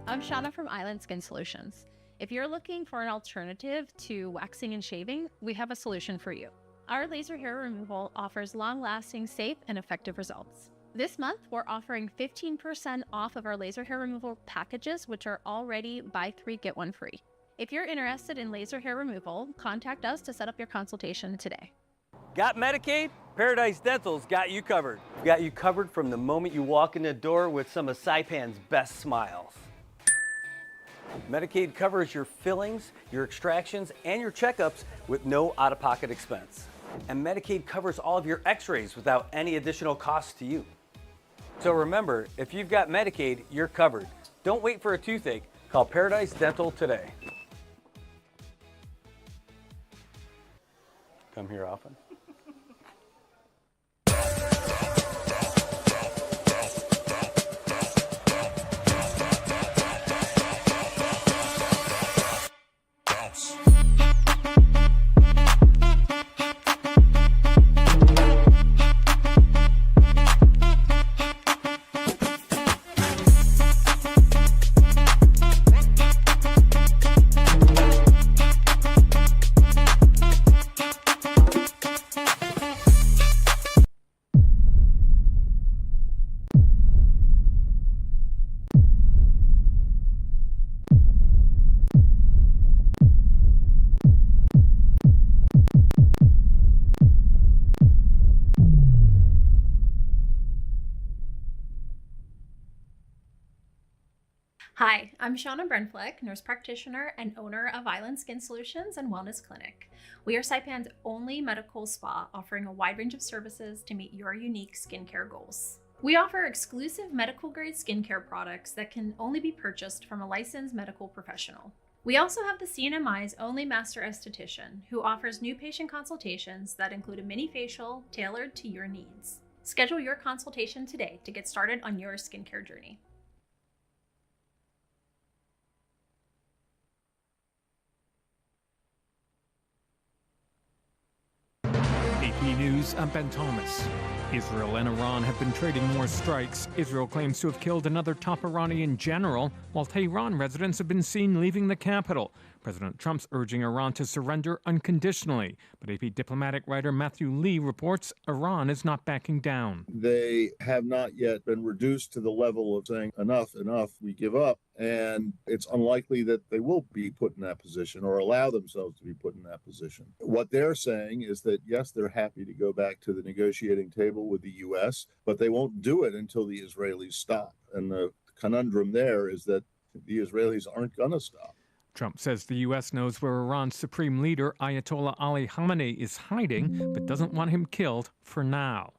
I'm Shauna from Island Skin Solutions. If you're looking for an alternative to waxing and shaving, we have a solution for you. Our laser hair removal offers long-lasting, safe, and effective results. This month, we're offering 15% off of our laser hair removal packages, which are already buy 3, get 1 free. If you're interested in laser hair removal, contact us to set up your consultation today. Got Medicaid? Paradise Dental's got you covered. We've got you covered from the moment you walk in the door with some of Saipan's best smiles. Medicaid covers your fillings, your extractions, and your checkups with no out-of-pocket expense. And Medicaid covers all of your x-rays without any additional costs to you. So remember, if you've got Medicaid, you're covered. Don't wait for a toothache. Call Paradise Dental today. Come here often? Hi, I'm Shauna Brenfleck, nurse practitioner and owner of Island Skin Solutions and Wellness Clinic. We are Saipan's only medical spa offering a wide range of services to meet your unique skincare goals. We offer exclusive medical grade skincare products that can only be purchased from a licensed medical professional. We also have the CNMI's only master esthetician who offers new patient consultations that include a mini facial tailored to your needs. Schedule your consultation today to get started on your skincare journey. AP News, I'm Ben Thomas. Israel and Iran have been trading more strikes. Israel claims to have killed another top Iranian general, while Tehran residents have been seen leaving the capital. President Trump's urging Iran to surrender unconditionally. But AP diplomatic writer Matthew Lee reports Iran is not backing down. They have not yet been reduced to the level of saying, enough, we give up. And it's unlikely that they will be put in that position or allow themselves to be put in that position. What they're saying is that, yes, they're happy to go back to the negotiating table with the U.S., but they won't do it until the Israelis stop. And the conundrum there is that the Israelis aren't going to stop. Trump says the U.S. knows where Iran's supreme leader, Ayatollah Ali Khamenei, is hiding, but doesn't want him killed for now.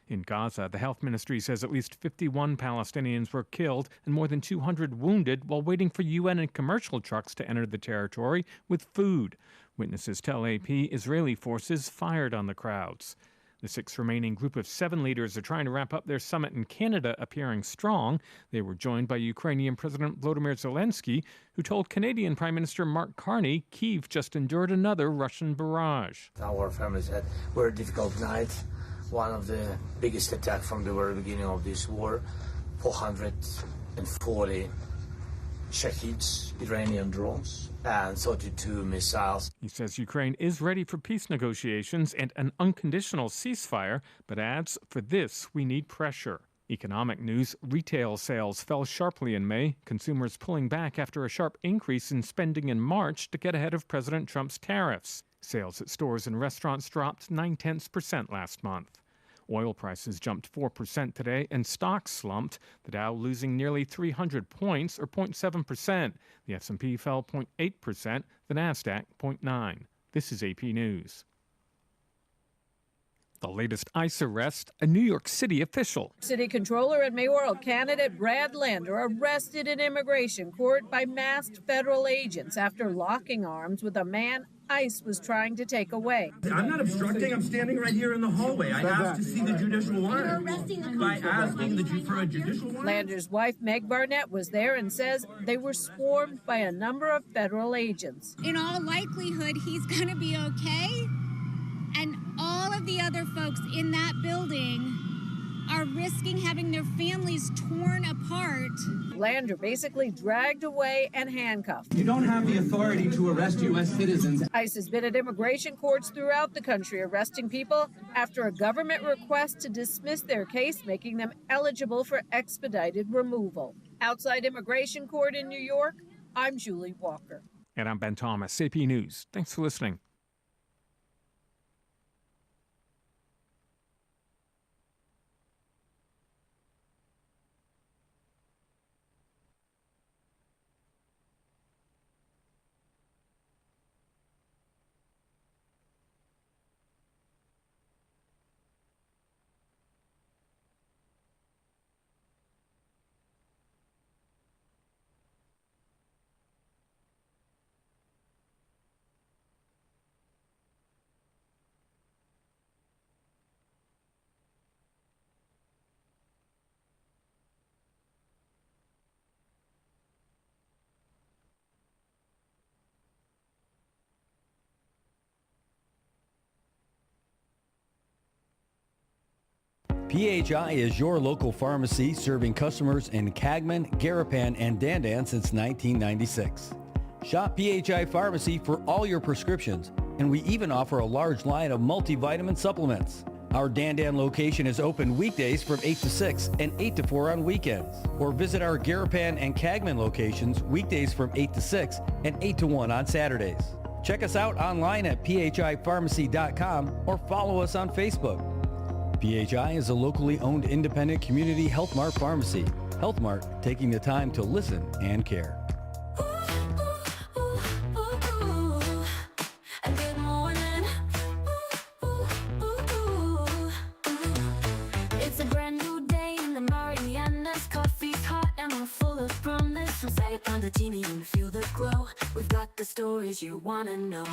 In Gaza, the health ministry says at least 51 Palestinians were killed and more than 200 wounded while waiting for UN and commercial trucks to enter the territory with food. Witnesses tell AP Israeli forces fired on the crowds. The 6 remaining group of 7 leaders are trying to wrap up their summit in Canada, appearing strong. They were joined by Ukrainian President Volodymyr Zelensky, who told Canadian Prime Minister Mark Carney Kyiv just endured another Russian barrage. Our families had a very difficult night. One of the biggest attacks from the very beginning of this war. 440 Shaheeds, Iranian drones, and 32 missiles. He says Ukraine is ready for peace negotiations and an unconditional ceasefire, but adds, for this, we need pressure. Economic news, retail sales fell sharply in May, consumers pulling back after a sharp increase in spending in March to get ahead of President Trump's tariffs. Sales at stores and restaurants dropped 0.9% last month. Oil prices jumped 4% today, and stocks slumped, the Dow losing nearly 300 points, or 0.7%. The S&P fell 0.8%, the Nasdaq 0.9%. This is AP News. The latest ICE arrest, a New York City official. City Controller and mayoral candidate Brad Lander arrested in immigration court by masked federal agents after locking arms with a man ICE was trying to take away. I'm not obstructing. I'm standing right here in the hallway. I asked to see the judicial warrant. By asking for a judicial warrant. Lander's wife, Meg Barnett, was there and says they were swarmed by a number of federal agents. In all likelihood, he's going to be okay. And all of the other folks in that building are risking having their families torn apart. Lander basically dragged away and handcuffed. You don't have the authority to arrest U.S. citizens. ICE has been at immigration courts throughout the country arresting people after a government request to dismiss their case, making them eligible for expedited removal. Outside Immigration Court in New York, I'm Julie Walker. And I'm Ben Thomas, AP News. Thanks for listening. PHI is your local pharmacy serving customers in Cagman, Garapan, and Dandan since 1996. Shop PHI Pharmacy for all your prescriptions, and we even offer a large line of multivitamin supplements. Our Dandan location is open weekdays from 8 to 6 and 8 to 4 on weekends. Or visit our Garapan and Cagman locations weekdays from 8 to 6 and 8 to 1 on Saturdays. Check us out online at phipharmacy.com or follow us on Facebook. PHI is a locally owned independent community Health Mart pharmacy. Health Mart, taking the time to listen and care. It's a brand new day in the Marianas. Coffee's hot and we're full of promise. From Saipan to Teeny and feel the glow. We've got the stories you wanna know.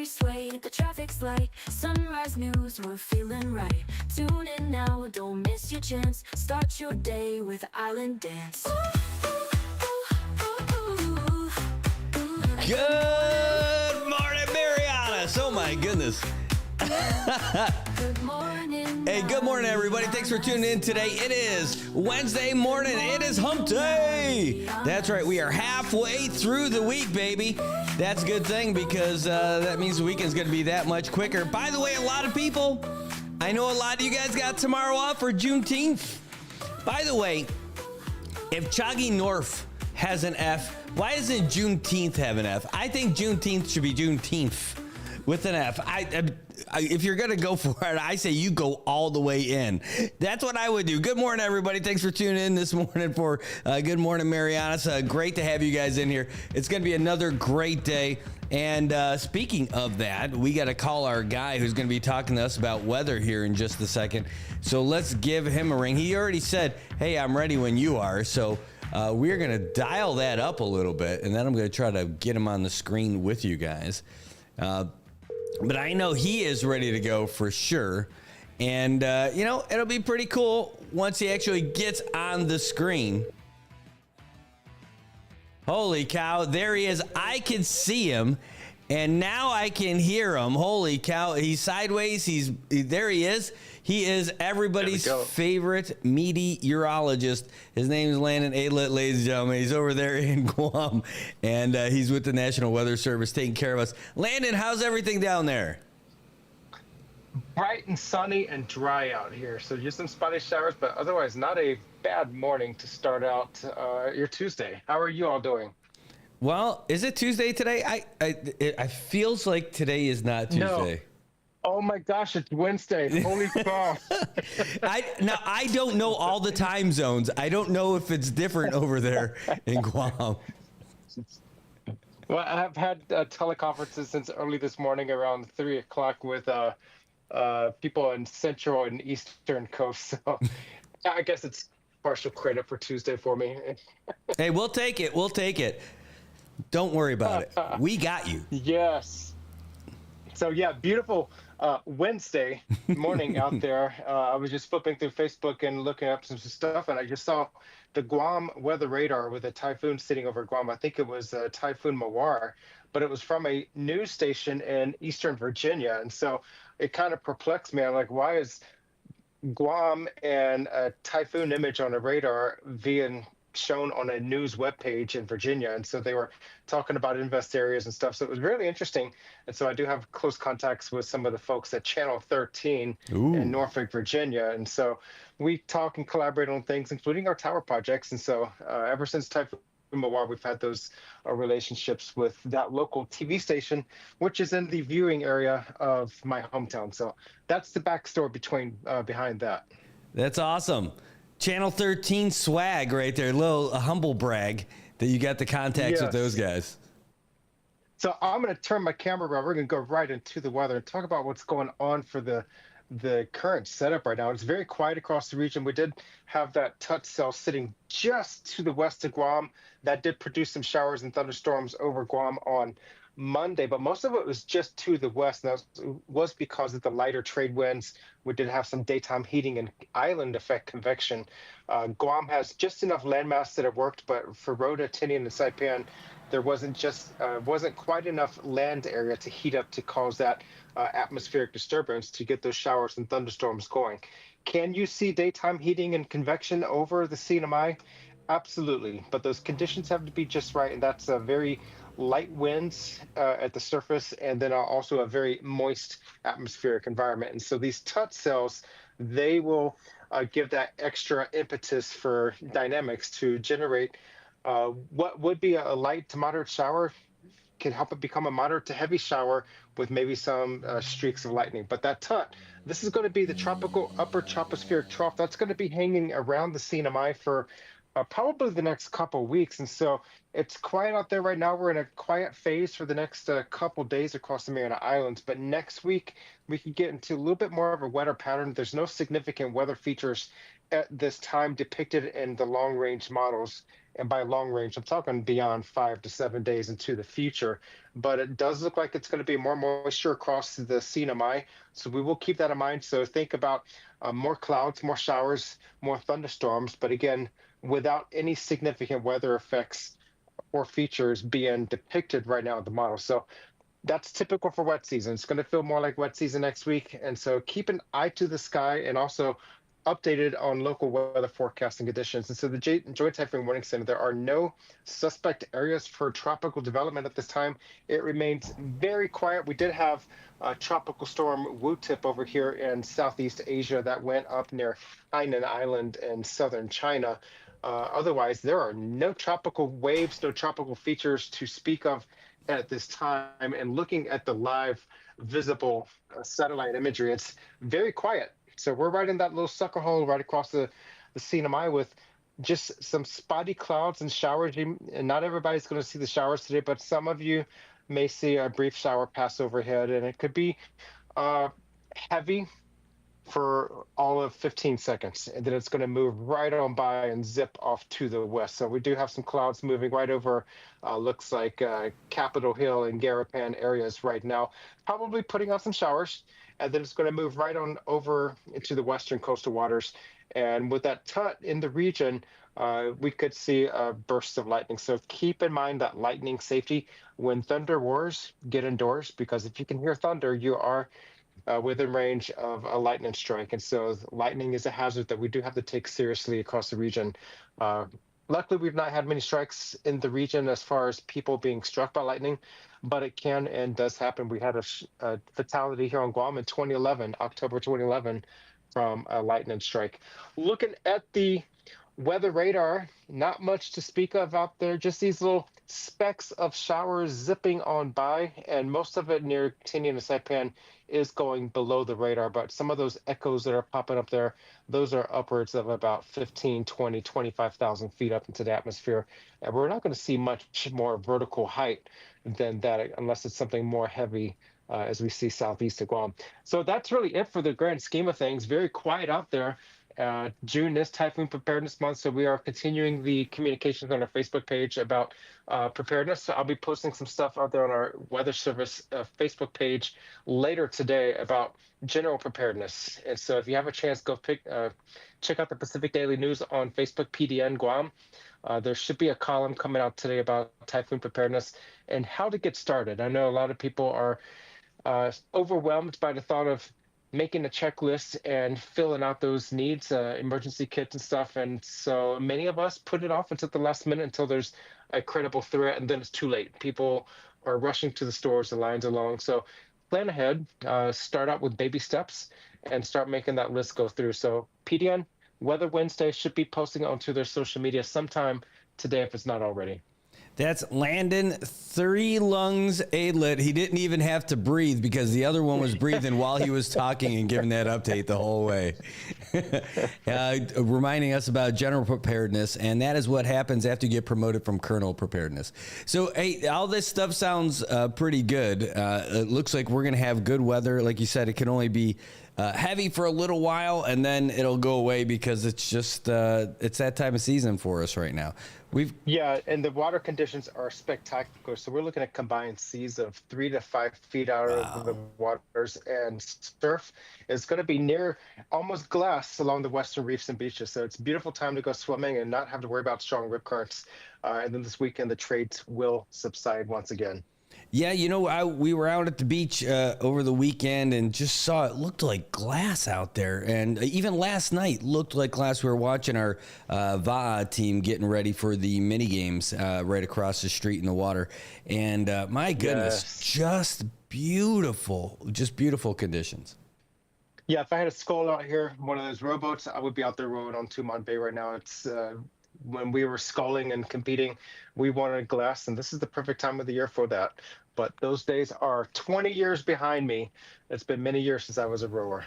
Sway, the traffic's light, sunrise news, we're feeling right. Tune in now, don't miss your chance. Start your day with Island Dance. Good morning, Marianas. Oh my goodness. Good morning. Hey, good morning, everybody. Thanks for tuning in today. It is Wednesday morning. It is hump day. That's right. We are halfway through the week, baby. That's a good thing because that means the weekend's going to be that much quicker. By the way, a lot of people, I know a lot of you guys got tomorrow off for Juneteenth. By the way, if Choggy North has an F, why doesn't Juneteenth have an F? I think Juneteenth should be Juneteenth with an F. If you're going to go for it, I say you go all the way in. That's what I would do. Good morning, everybody. Thanks for tuning in this morning for Good Morning, Marianas. Great to have you guys in here. It's going to be another great day. And speaking of that, we got to call our guy who's going to be talking to us about weather here in just a second. So let's give him a ring. He already said, hey, I'm ready when you are. So we're going to dial that up a little bit, and then I'm going to try to get him on the screen with you guys. But I know he is ready to go for sure. And, it'll be pretty cool once he actually gets on the screen. Holy cow, there he is. I can see him, and now I can hear him. Holy cow, he's sideways. There he is. He is everybody's favorite meteorologist. His name is Landon Aylett, ladies and gentlemen. He's over there in Guam, and he's with the National Weather Service taking care of us. Landon, how's everything down there? Bright and sunny and dry out here. So just some spotty showers, but otherwise not a bad morning to start out your Tuesday. How are you all doing? Well, is it Tuesday today? It feels like today is not Tuesday. No. Oh my gosh, it's Wednesday. Holy cow. I don't know all the time zones. I don't know if it's different over there in Guam. Well, I've had teleconferences since early this morning around 3 o'clock with people in Central and Eastern Coast. So I guess it's partial credit for Tuesday for me. Hey, we'll take it. We'll take it. Don't worry about it. We got you. Yes. So yeah, beautiful Wednesday morning out there, I was just flipping through Facebook and looking up some stuff, and I just saw the Guam weather radar with a typhoon sitting over Guam. I think it was Typhoon Mawar, but it was from a news station in Eastern Virginia. And so it kind of perplexed me. I'm like, why is Guam and a typhoon image on a radar being shown on a news webpage in Virginia? And so they were talking about invest areas and stuff. So it was really interesting. And so I do have close contacts with some of the folks at Channel 13 in Norfolk, Virginia. And so we talk and collaborate on things, including our tower projects. And so ever since Typhoon Mawar, we've had those relationships with that local TV station, which is in the viewing area of my hometown. So that's the backstory behind that. That's awesome. Channel 13 swag right there. A humble brag that you got the contacts with those guys. So I'm going to turn my camera around. We're going to go right into the weather and talk about what's going on for the current setup right now. It's very quiet across the region. We did have that Tut cell sitting just to the west of Guam. That did produce some showers and thunderstorms over Guam on Monday, but most of it was just to the west. And that was because of the lighter trade winds. We did have some daytime heating and island effect convection. Guam has just enough landmass that it worked, but for Rota, Tinian, and Saipan, there wasn't quite enough land area to heat up to cause that atmospheric disturbance to get those showers and thunderstorms going. Can you see daytime heating and convection over the CNMI? Absolutely, but those conditions have to be just right, and that's a very light winds at the surface, and then also a very moist atmospheric environment. And so these Tut cells, they will give that extra impetus for dynamics to generate what would be a light to moderate shower can help it become a moderate to heavy shower with maybe some streaks of lightning. But that Tut, this is going to be the tropical upper tropospheric trough. That's going to be hanging around the CNMI for probably the next couple weeks. And so it's quiet out there right now. We're in a quiet phase for the next couple days across the Mariana Islands. But next week, we can get into a little bit more of a wetter pattern. There's no significant weather features at this time depicted in the long range models. And by long range, I'm talking beyond 5 to 7 days into the future. But it does look like it's going to be more moisture across the CNMI. So we will keep that in mind. So think about more clouds, more showers, more thunderstorms. But again, without any significant weather effects or features being depicted right now in the model. So that's typical for wet season. It's going to feel more like wet season next week. And so keep an eye to the sky and also updated on local weather forecasting conditions. And so the Joint Typhoon Warning Center, there are no suspect areas for tropical development at this time. It remains very quiet. We did have a tropical storm Wu-Tip over here in Southeast Asia that went up near Hainan Island in southern China. Otherwise, there are no tropical waves, no tropical features to speak of at this time. And looking at the live visible satellite imagery, it's very quiet. So we're right in that little sucker hole right across the CNMI with just some spotty clouds and showers. And not everybody's going to see the showers today, but some of you may see a brief shower pass overhead, and it could be heavy for all of 15 seconds, and then it's going to move right on by and zip off to the west. So we do have some clouds moving right over, looks like Capitol Hill and Garapan areas right now, probably putting out some showers, and then it's going to move right on over into the western coastal waters. And with that Tut in the region, we could see bursts of lightning. So keep in mind that lightning safety. When thunder roars, get indoors, because if you can hear thunder, you are within range of a lightning strike. And so lightning is a hazard that we do have to take seriously across the region. Luckily, we've not had many strikes in the region as far as people being struck by lightning, but it can and does happen. We had a fatality here on Guam in 2011, October 2011, from a lightning strike. Looking at the weather radar, not much to speak of out there, just these little specks of showers zipping on by, and most of it near Tinian and Saipan is going below the radar, but some of those echoes that are popping up there, those are upwards of about 15, 20, 25,000 feet up into the atmosphere. And we're not going to see much more vertical height than that unless it's something more heavy as we see southeast of Guam. So that's really it for the grand scheme of things. Very quiet out there. June is Typhoon Preparedness Month, so we are continuing the communications on our Facebook page about preparedness. So I'll be posting some stuff out there on our Weather Service Facebook page later today about general preparedness. And so if you have a chance, go check out the Pacific Daily News on Facebook, PDN Guam. There should be a column coming out today about typhoon preparedness and how to get started. I know a lot of people are overwhelmed by the thought of making a checklist and filling out those needs, emergency kits and stuff. And so many of us put it off until the last minute until there's a credible threat, and then it's too late. People are rushing to the stores, the lines are long. So plan ahead, start out with baby steps and start making that list go through. So PDN, Weather Wednesday should be posting onto their social media sometime today if it's not already. That's Landon 3 Lungs Aidlet. He didn't even have to breathe because the other one was breathing while he was talking and giving that update the whole way. Reminding us about general preparedness, and that is what happens after you get promoted from colonel preparedness. So, hey, all this stuff sounds pretty good. It looks like we're going to have good weather. Like you said, it can only be heavy for a little while, and then it'll go away because it's just it's that time of season for us right now. And the water conditions are spectacular. So we're looking at combined seas of 3 to 5 feet out of the waters, and surf is going to be near almost glass along the western reefs and beaches. So it's a beautiful time to go swimming and not have to worry about strong rip currents. And then this weekend, the trades will subside once again. Yeah, you know, we were out at the beach over the weekend and just saw it looked like glass out there. And even last night looked like glass. We were watching our VAA team getting ready for the mini games right across the street in the water. And my goodness, just beautiful conditions. Yeah, if I had a scull out here, one of those rowboats, I would be out there rowing on Tumon Bay right now. It's when we were sculling and competing, we wanted glass, and this is the perfect time of the year for that. But those days are 20 years behind me. It's been many years since I was a rower.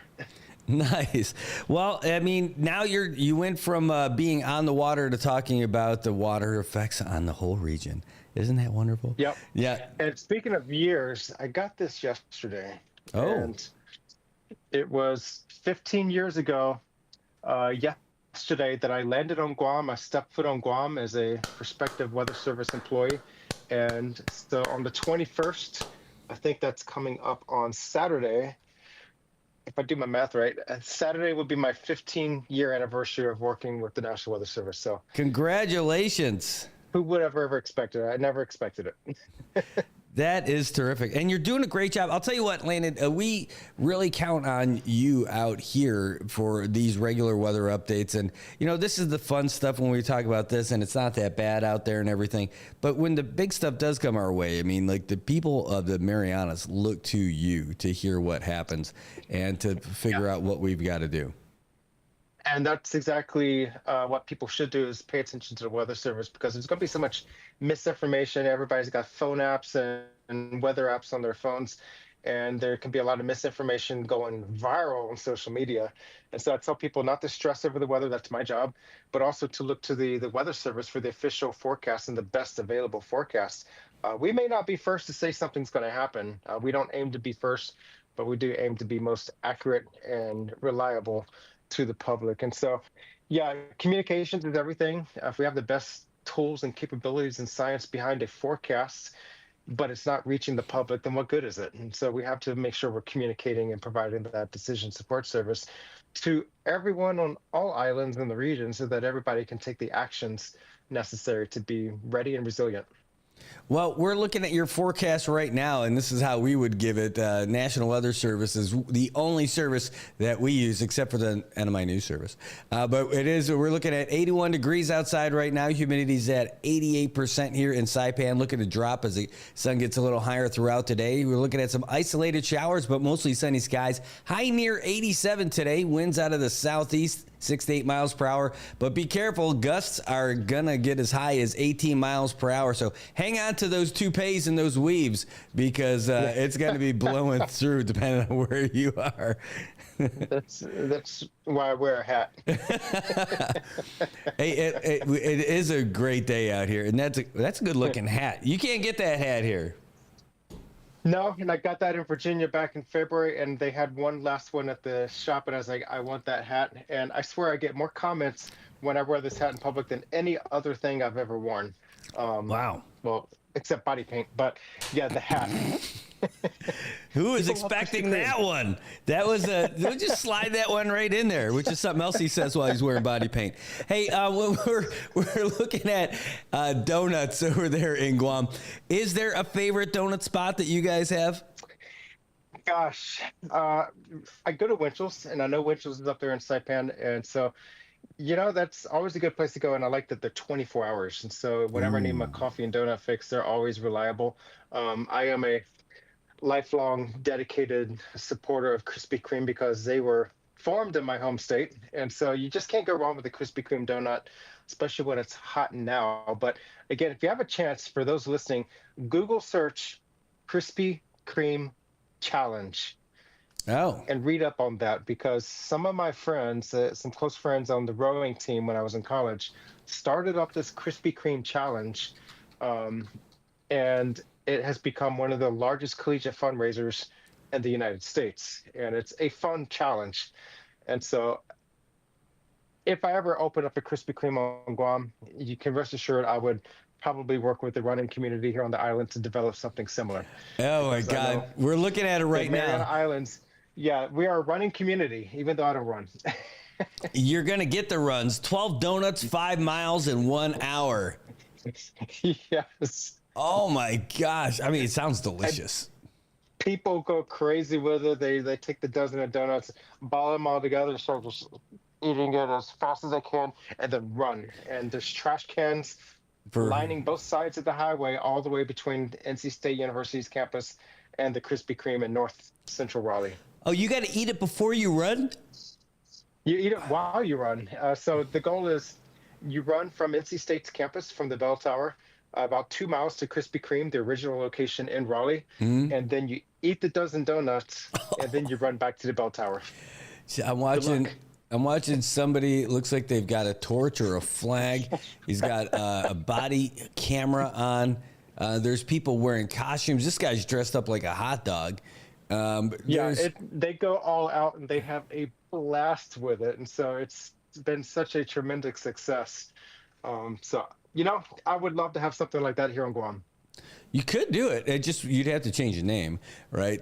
Nice. Well, I mean, now you went from being on the water to talking about the water effects on the whole region. Isn't that wonderful? Yep. Yeah. And speaking of years, I got this yesterday. Oh. And it was 15 years ago. Yesterday that I landed on Guam. I stepped foot on Guam as a prospective Weather Service employee. And so on the 21st, I think that's coming up on Saturday. If I do my math right, Saturday would be my 15-year anniversary of working with the National Weather Service. So congratulations. Who would have ever expected it? I never expected it. That is terrific. And you're doing a great job. I'll tell you what, Landon, we really count on you out here for these regular weather updates. And, you know, this is the fun stuff when we talk about this, and it's not that bad out there and everything. But when the big stuff does come our way, I mean, like the people of the Marianas look to you to hear what happens and to figure out what we've got to do. And that's exactly what people should do is pay attention to the Weather Service, because there's going to be so much misinformation. Everybody's got phone apps and weather apps on their phones, and there can be a lot of misinformation going viral on social media. And so I tell people not to stress over the weather. That's my job, but also to look to the Weather Service for the official forecast and the best available forecast. We may not be first to say something's going to happen. We don't aim to be first, but we do aim to be most accurate and reliable to the public. And so, yeah, communications is everything. If we have the best tools and capabilities and science behind a forecast, but it's not reaching the public, then what good is it? And so we have to make sure we're communicating and providing that decision support service to everyone on all islands in the region so that everybody can take the actions necessary to be ready and resilient. Well, we're looking at your forecast right now, and this is how we would give it. National Weather Service is the only service that we use, except for the NMI News Service. But it is, we're looking at 81 degrees outside right now. Humidity's at 88% here in Saipan, looking to drop as the sun gets a little higher throughout today. We're looking at some isolated showers, but mostly sunny skies. High near 87 today. Winds out of the southeast, 6 to 8 miles per hour. But be careful, gusts are going to get as high as 18 miles per hour. So hang on to those toupees and those weaves, because it's going to be blowing through depending on where you are. That's why I wear a hat. Hey, it is a great day out here, and that's a good looking hat. You can't get that hat here. No, and I got that in Virginia back in February, and they had one last one at the shop, and I was like, I want that hat. And I swear I get more comments when I wear this hat in public than any other thing I've ever worn. Wow. Well, except body paint, but yeah, the hat. Who was People love Krispy expecting Kreme. that one? That was we'll just slide that one right in there, which is something else he says while he's wearing body paint. Hey, we're looking at donuts over there in Guam. Is there a favorite donut spot that you guys have? Gosh, I go to Winchell's, and I know Winchell's is up there in Saipan, and so that's always a good place to go. And I like that they're 24 hours, and so whenever I need my coffee and donut fix, they're always reliable. I am a lifelong dedicated supporter of Krispy Kreme because they were formed in my home state, and so you just can't go wrong with a Krispy Kreme donut, especially when it's hot now. But again, if you have a chance, for those listening, Google search Krispy Kreme challenge and read up on that, because some of my friends, some close friends on the rowing team when I was in college, started up this Krispy Kreme challenge, and it has become one of the largest collegiate fundraisers in the United States, and it's a fun challenge. And so if I ever open up a Krispy Kreme on Guam, you can rest assured I would probably work with the running community here on the island to develop something similar. Oh my God, we're looking at it right Mariana now. Islands, yeah, we are a running community, even though I don't run. You're gonna get the runs. 12 donuts, 5 miles in 1 hour. Yes. Oh my gosh! I mean, it sounds delicious. People go crazy with it. They take the dozen of donuts, ball them all together, start just eating it as fast as they can, and then run. And there's trash cans lining both sides of the highway, all the way between NC State University's campus and the Krispy Kreme in North Central Raleigh. Oh, you got to eat it before you run? You eat it while you run. So the goal is you run from NC State's campus, from the bell tower, about 2 miles to Krispy Kreme, the original location in Raleigh, and then you eat the dozen donuts, and then you run back to the bell tower. See, I'm watching somebody. It looks like they've got a torch or a flag. He's got a body camera on. There's people wearing costumes. This guy's dressed up like a hot dog. They go all out, and they have a blast with it, and so it's been such a tremendous success. I would love to have something like that here on Guam. You could do it. You'd have to change the name, right?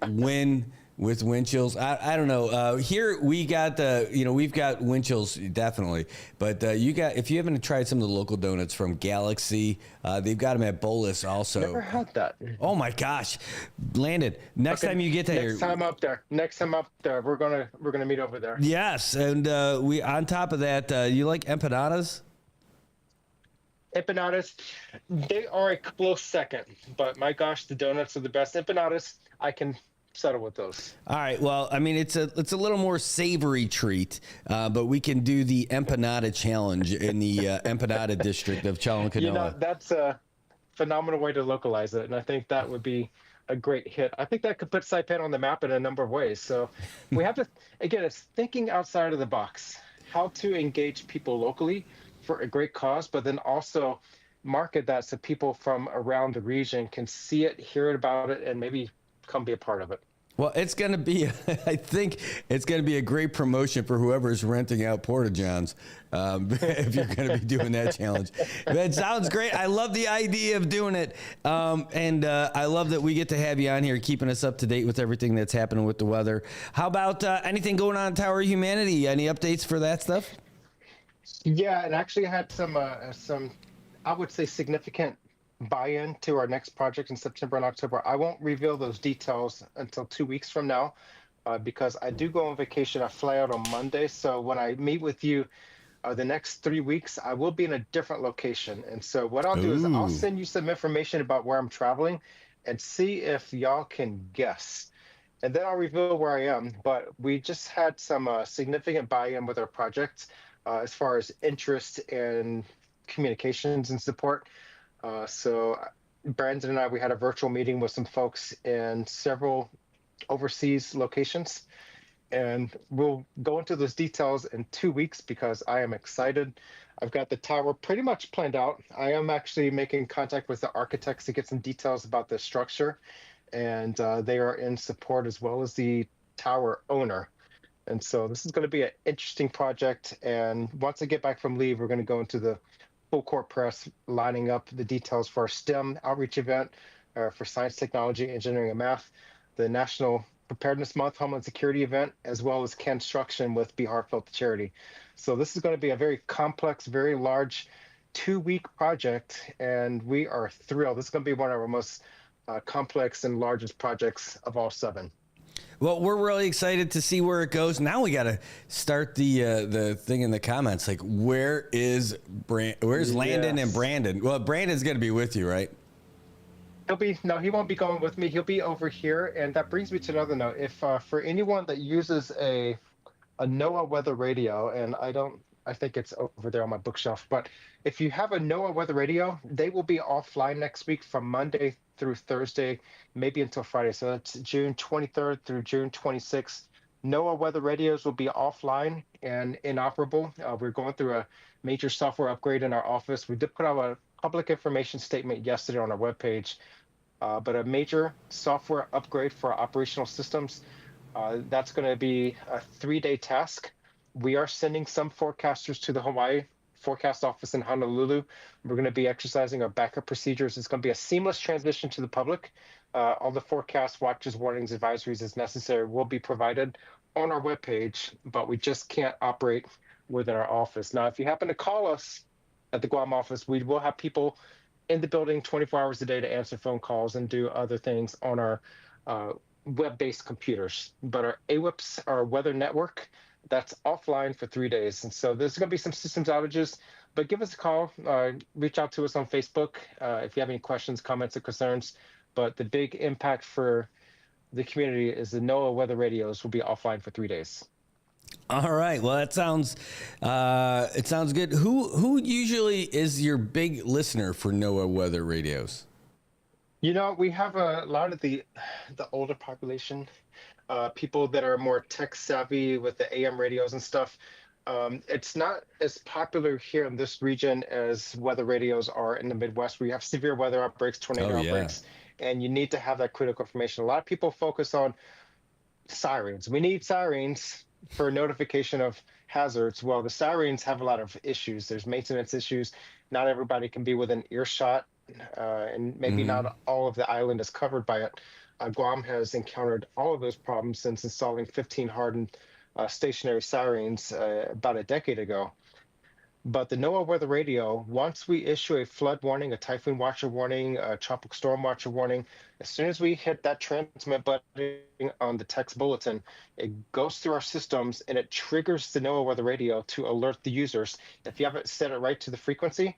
Win with Winchell's. I don't know. Here we got we've got Winchell's definitely, but if you haven't tried some of the local donuts from Galaxy, they've got them at Bolus also. Never had that. Oh my gosh, Landon! Next time you get there, next time up there, we're gonna meet over there. Yes, and we on top of that, you like empanadas? Empanadas, they are a close second, but my gosh, the donuts are the best. Empanadas, I can settle with those. All right. Well, I mean, it's a little more savory treat, but we can do the empanada challenge in the empanada district of Chalon-Canoa. That's a phenomenal way to localize it, and I think that would be a great hit. I think that could put Saipan on the map in a number of ways. So we have to, again, it's thinking outside of the box, how to engage people locally for a great cause, but then also market that so people from around the region can see it, hear it about it, and maybe come be a part of it. Well, it's going to be, I think it's going to be a great promotion for whoever's renting out Porta-Johns if you're going to be doing that challenge. That sounds great. I love the idea of doing it. And I love that we get to have you on here keeping us up to date with everything that's happening with the weather. How about anything going on in Tower of Humanity? Any updates for that stuff? Yeah, and actually I had some, I would say, significant buy-in to our next project in September and October. I won't reveal those details until 2 weeks from now because I do go on vacation. I fly out on Monday. So when I meet with you the next 3 weeks, I will be in a different location. And so what I'll do is I'll send you some information about where I'm traveling and see if y'all can guess. And then I'll reveal where I am. But we just had some significant buy-in with our project as far as interest and communications and support. So Brandon and I, we had a virtual meeting with some folks in several overseas locations. and we'll go into those details in 2 weeks because I am excited. I've got the tower pretty much planned out. I am actually making contact with the architects to get some details about the structure, and they are in support as well as the tower owner. And so this is going to be an interesting project. And once I get back from leave, we're going to go into the full court press, lining up the details for our STEM outreach event for science, technology, engineering, and math, the National Preparedness Month Homeland Security event, as well as construction with Be Heartfelt Charity. So this is going to be a very complex, very large 2-week project, and we are thrilled. This is going to be one of our most complex and largest projects of all 7. Well, we're really excited to see where it goes. Now we got to start the thing in the comments. Like, where's Landon and Brandon? Well, Brandon's going to be with you, right? He won't be going with me. He'll be over here. And that brings me to another note. If for anyone that uses a NOAA weather radio, and I think it's over there on my bookshelf, but if you have a NOAA weather radio, they will be offline next week from Monday through Thursday, maybe until Friday. So that's June 23rd through June 26th. NOAA weather radios will be offline and inoperable. We're going through a major software upgrade in our office. We did put out a public information statement yesterday on our webpage, but a major software upgrade for our operational systems. That's going to be a 3-day task. We are sending some forecasters to the Hawaii forecast office in Honolulu. We're going to be exercising our backup procedures. It's going to be a seamless transition to the public. All the forecast, watches, warnings, advisories as necessary will be provided on our webpage, but we just can't operate within our office. Now, if you happen to call us at the Guam office, we will have people in the building 24 hours a day to answer phone calls and do other things on our web-based computers. But our AWIPS, our weather network, that's offline for 3 days. And so there's going to be some systems outages, but give us a call, reach out to us on Facebook if you have any questions, comments, or concerns. But the big impact for the community is the NOAA weather radios will be offline for 3 days. All right. Well, it sounds good. Who usually is your big listener for NOAA weather radios? We have a lot of the older population. People that are more tech savvy with the AM radios and stuff. It's not as popular here in this region as weather radios are in the Midwest, where you have severe weather outbreaks, tornado outbreaks, and you need to have that critical information. A lot of people focus on sirens. We need sirens for notification of hazards. Well, the sirens have a lot of issues. There's maintenance issues. Not everybody can be within earshot, and maybe not all of the island is covered by it. Guam has encountered all of those problems since installing 15 hardened stationary sirens about a decade ago. But the NOAA weather radio, once we issue a flood warning, a typhoon watcher warning, a tropical storm watcher warning, as soon as we hit that transmit button on the text bulletin, it goes through our systems and it triggers the NOAA weather radio to alert the users. If you haven't set it right to the frequency,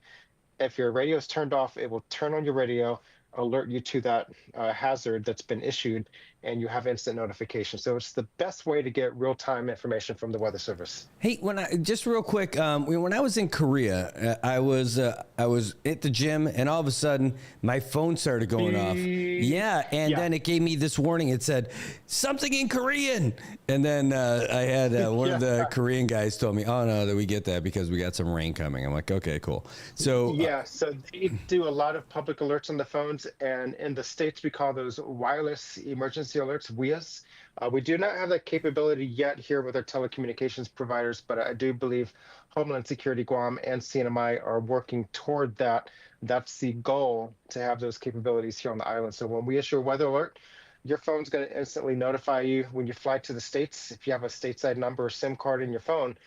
if your radio is turned off, it will turn on your radio, alert you to that hazard that's been issued, and you have instant notification. So it's the best way to get real-time information from the Weather Service. Hey, just real quick, when I was in Korea, I was at the gym, and all of a sudden my phone started going off. Then it gave me this warning. It said something in Korean, and then I had one of the Korean guys told me, "Oh no, that we get that because we got some rain coming." I'm like, "Okay, cool." So so they do a lot of public alerts on the phones, and in the States we call those wireless emergency alerts, WEAs. We do not have that capability yet here with our telecommunications providers, but I do believe Homeland Security Guam and CNMI are working toward that. That's the goal, to have those capabilities here on the island. So when we issue a weather alert, your phone's going to instantly notify you when you fly to the States. If you have a stateside number or SIM card in your phone,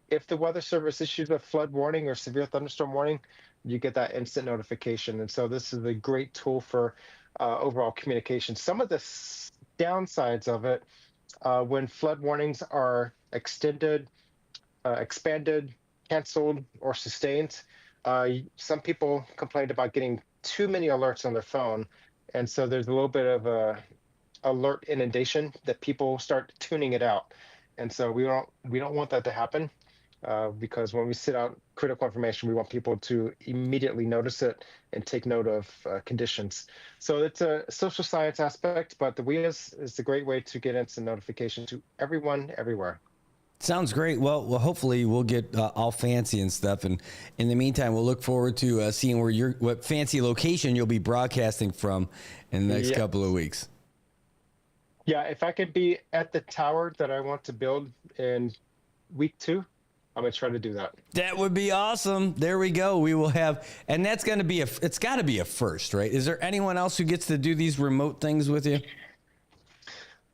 if the Weather Service issues a flood warning or severe thunderstorm warning, you get that instant notification. And so this is a great tool for overall communication. Some of the downsides of it, when flood warnings are extended, expanded, canceled, or sustained, some people complained about getting too many alerts on their phone. And so there's a little bit of a alert inundation that people start tuning it out. And so we don't want that to happen. because when we sit out critical information, we want people to immediately notice it and take note of conditions. So it's a social science aspect, but the WIAs is a great way to get instant notification to everyone, everywhere. Sounds great. Well, hopefully we'll get all fancy and stuff. And in the meantime, we'll look forward to seeing what fancy location you'll be broadcasting from in the next couple of weeks. Yeah, if I could be at the tower that I want to build in week 2, I'm going to try to do that. That would be awesome. There we go. We will have, and that's going to be it's got to be a first, right? Is there anyone else who gets to do these remote things with you?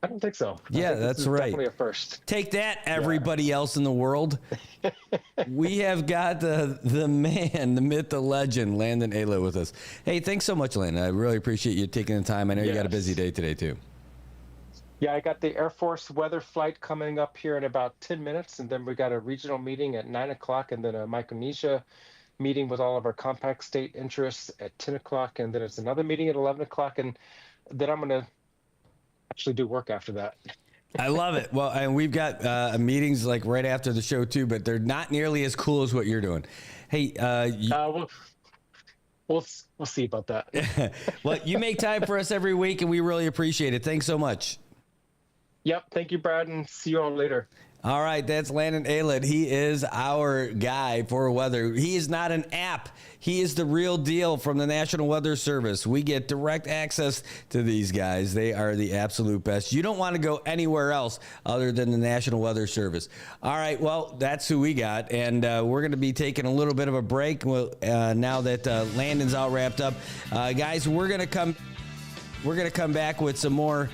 I don't think so. Yeah, that's right. Definitely a first. Take that, everybody else in the world. We have got the man, the myth, the legend, Landon Ayla with us. Hey, thanks so much, Landon. I really appreciate you taking the time. I know you got a busy day today, too. Yeah, I got the Air Force weather flight coming up here in about 10 minutes, and then we got a regional meeting at 9 o'clock, and then a Micronesia meeting with all of our compact state interests at 10 o'clock, and then it's another meeting at 11 o'clock, and then I'm going to actually do work after that. I love it. Well, and we've got meetings like right after the show too, but they're not nearly as cool as what you're doing. Hey, we'll see about that. Well, you make time for us every week, and we really appreciate it. Thanks so much. Yep. Thank you, Brad, and see you all later. All right, that's Landon Ayla. He is our guy for weather. He is not an app. He is the real deal from the National Weather Service. We get direct access to these guys. They are the absolute best. You don't want to go anywhere else other than the National Weather Service. All right, well, that's who we got, and we're going to be taking a little bit of a break now that Landon's all wrapped up. Guys, we're going to come back with some more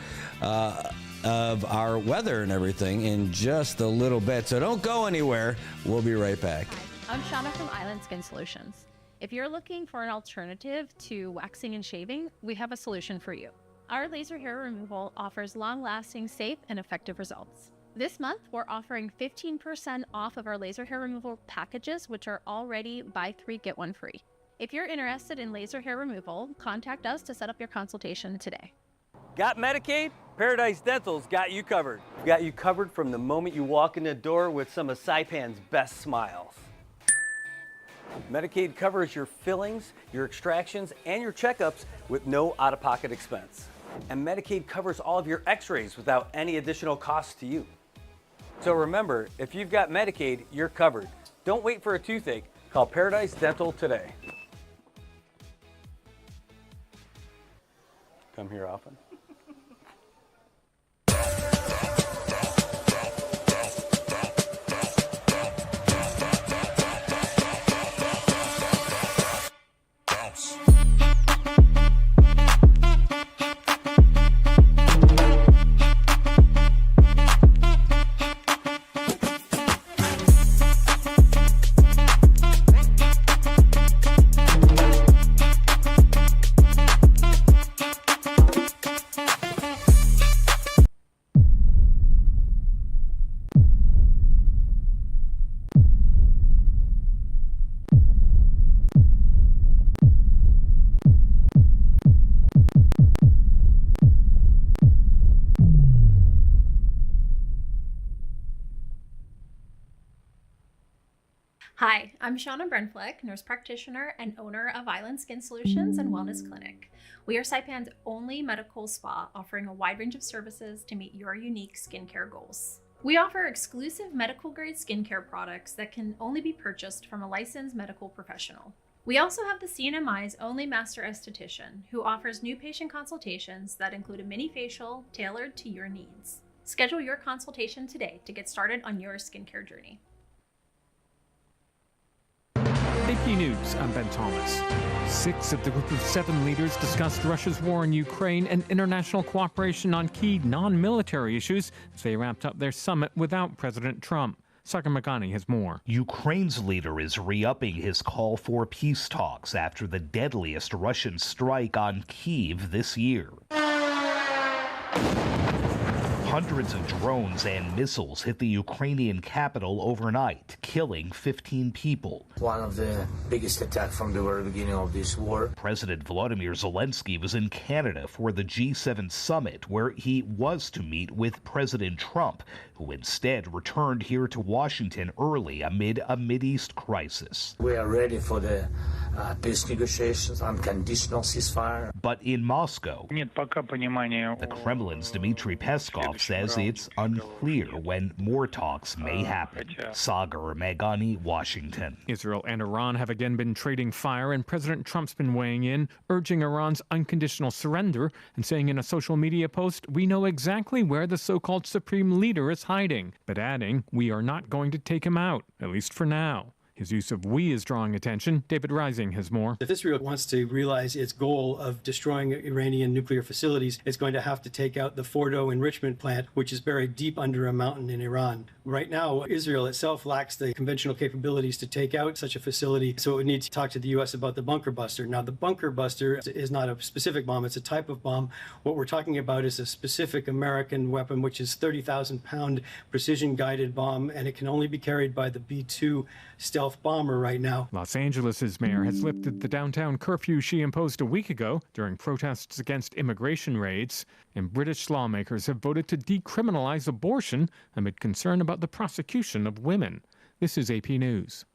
of our weather and everything in just a little bit. So don't go anywhere. We'll be right back. Hi, I'm Shauna from Island Skin Solutions. If you're looking for an alternative to waxing and shaving, we have a solution for you. Our laser hair removal offers long-lasting, safe, and effective results. This month, we're offering 15% off of our laser hair removal packages, which are already buy 3, get 1 free. If you're interested in laser hair removal, contact us to set up your consultation today. Got Medicaid? Paradise Dental's got you covered. We've got you covered from the moment you walk in the door with some of Saipan's best smiles. Medicaid covers your fillings, your extractions, and your checkups with no out-of-pocket expense. And Medicaid covers all of your x-rays without any additional cost to you. So remember, if you've got Medicaid, you're covered. Don't wait for a toothache. Call Paradise Dental today. Come here often. Hi, I'm Shauna Brenfleck, nurse practitioner and owner of Island Skin Solutions and Wellness Clinic. We are Saipan's only medical spa offering a wide range of services to meet your unique skincare goals. We offer exclusive medical grade skincare products that can only be purchased from a licensed medical professional. We also have the CNMI's only master esthetician who offers new patient consultations that include a mini facial tailored to your needs. Schedule your consultation today to get started on your skincare journey. AP News, I'm Ben Thomas. 6 of the group of 7 leaders discussed Russia's war in Ukraine and international cooperation on key non-military issues as they wrapped up their summit without President Trump. Sagar Magani has more. Ukraine's leader is re-upping his call for peace talks after the deadliest Russian strike on Kyiv this year. Hundreds of drones and missiles hit the Ukrainian capital overnight, killing 15 people. One of the biggest attacks from the very beginning of this war. President Volodymyr Zelensky was in Canada for the G7 summit, where he was to meet with President Trump, who instead returned here to Washington early amid a Mideast crisis. We are ready for the peace negotiations, unconditional ceasefire. But in Moscow, the Kremlin's Dmitry Peskov says it's unclear when more talks may happen. Sagar Meghani, Washington. Israel and Iran have again been trading fire, and President Trump's been weighing in, urging Iran's unconditional surrender and saying in a social media post, "We know exactly where the so-called supreme leader is hiding," but adding, "We are not going to take him out, at least for now." His use of "we" is drawing attention. David Rising has more. If Israel wants to realize its goal of destroying Iranian nuclear facilities, it's going to have to take out the Fordo enrichment plant, which is buried deep under a mountain in Iran. Right now, Israel itself lacks the conventional capabilities to take out such a facility, so it would need to talk to the U.S. about the bunker buster. Now, the bunker buster is not a specific bomb, it's a type of bomb. What we're talking about is a specific American weapon, which is 30,000-pound precision-guided bomb, and it can only be carried by the B-2 stealth bomber right now. Los Angeles' mayor has lifted the downtown curfew she imposed a week ago during protests against immigration raids, and British lawmakers have voted to decriminalize abortion amid concern about the prosecution of women. This is AP News.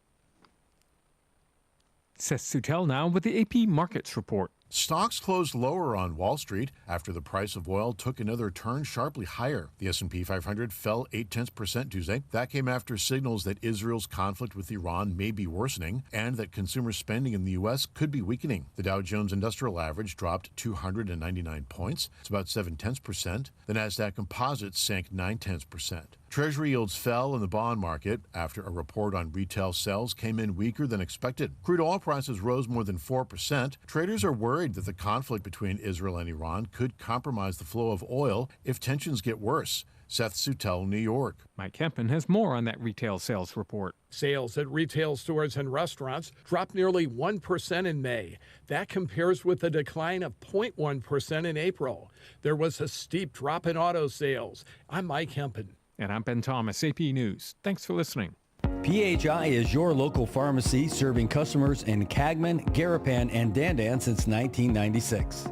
Seth Sutel now with the AP Markets Report. Stocks closed lower on Wall Street after the price of oil took another turn sharply higher. The S&P 500 fell 0.8% Tuesday. That came after signals that Israel's conflict with Iran may be worsening and that consumer spending in the U.S. could be weakening. The Dow Jones Industrial Average dropped 299 points. It's about 0.7%. The Nasdaq Composite sank 0.9%. Treasury yields fell in the bond market after a report on retail sales came in weaker than expected. Crude oil prices rose more than 4%. Traders are worried that the conflict between Israel and Iran could compromise the flow of oil if tensions get worse. Seth Sutel, New York. Mike Kempen has more on that retail sales report. Sales at retail stores and restaurants dropped nearly 1% in May. That compares with a decline of 0.1% in April. There was a steep drop in auto sales. I'm Mike Kempen. And I'm Ben Thomas, AP News. Thanks for listening. PHI is your local pharmacy serving customers in Cagman, Garapan, and Dandan since 1996.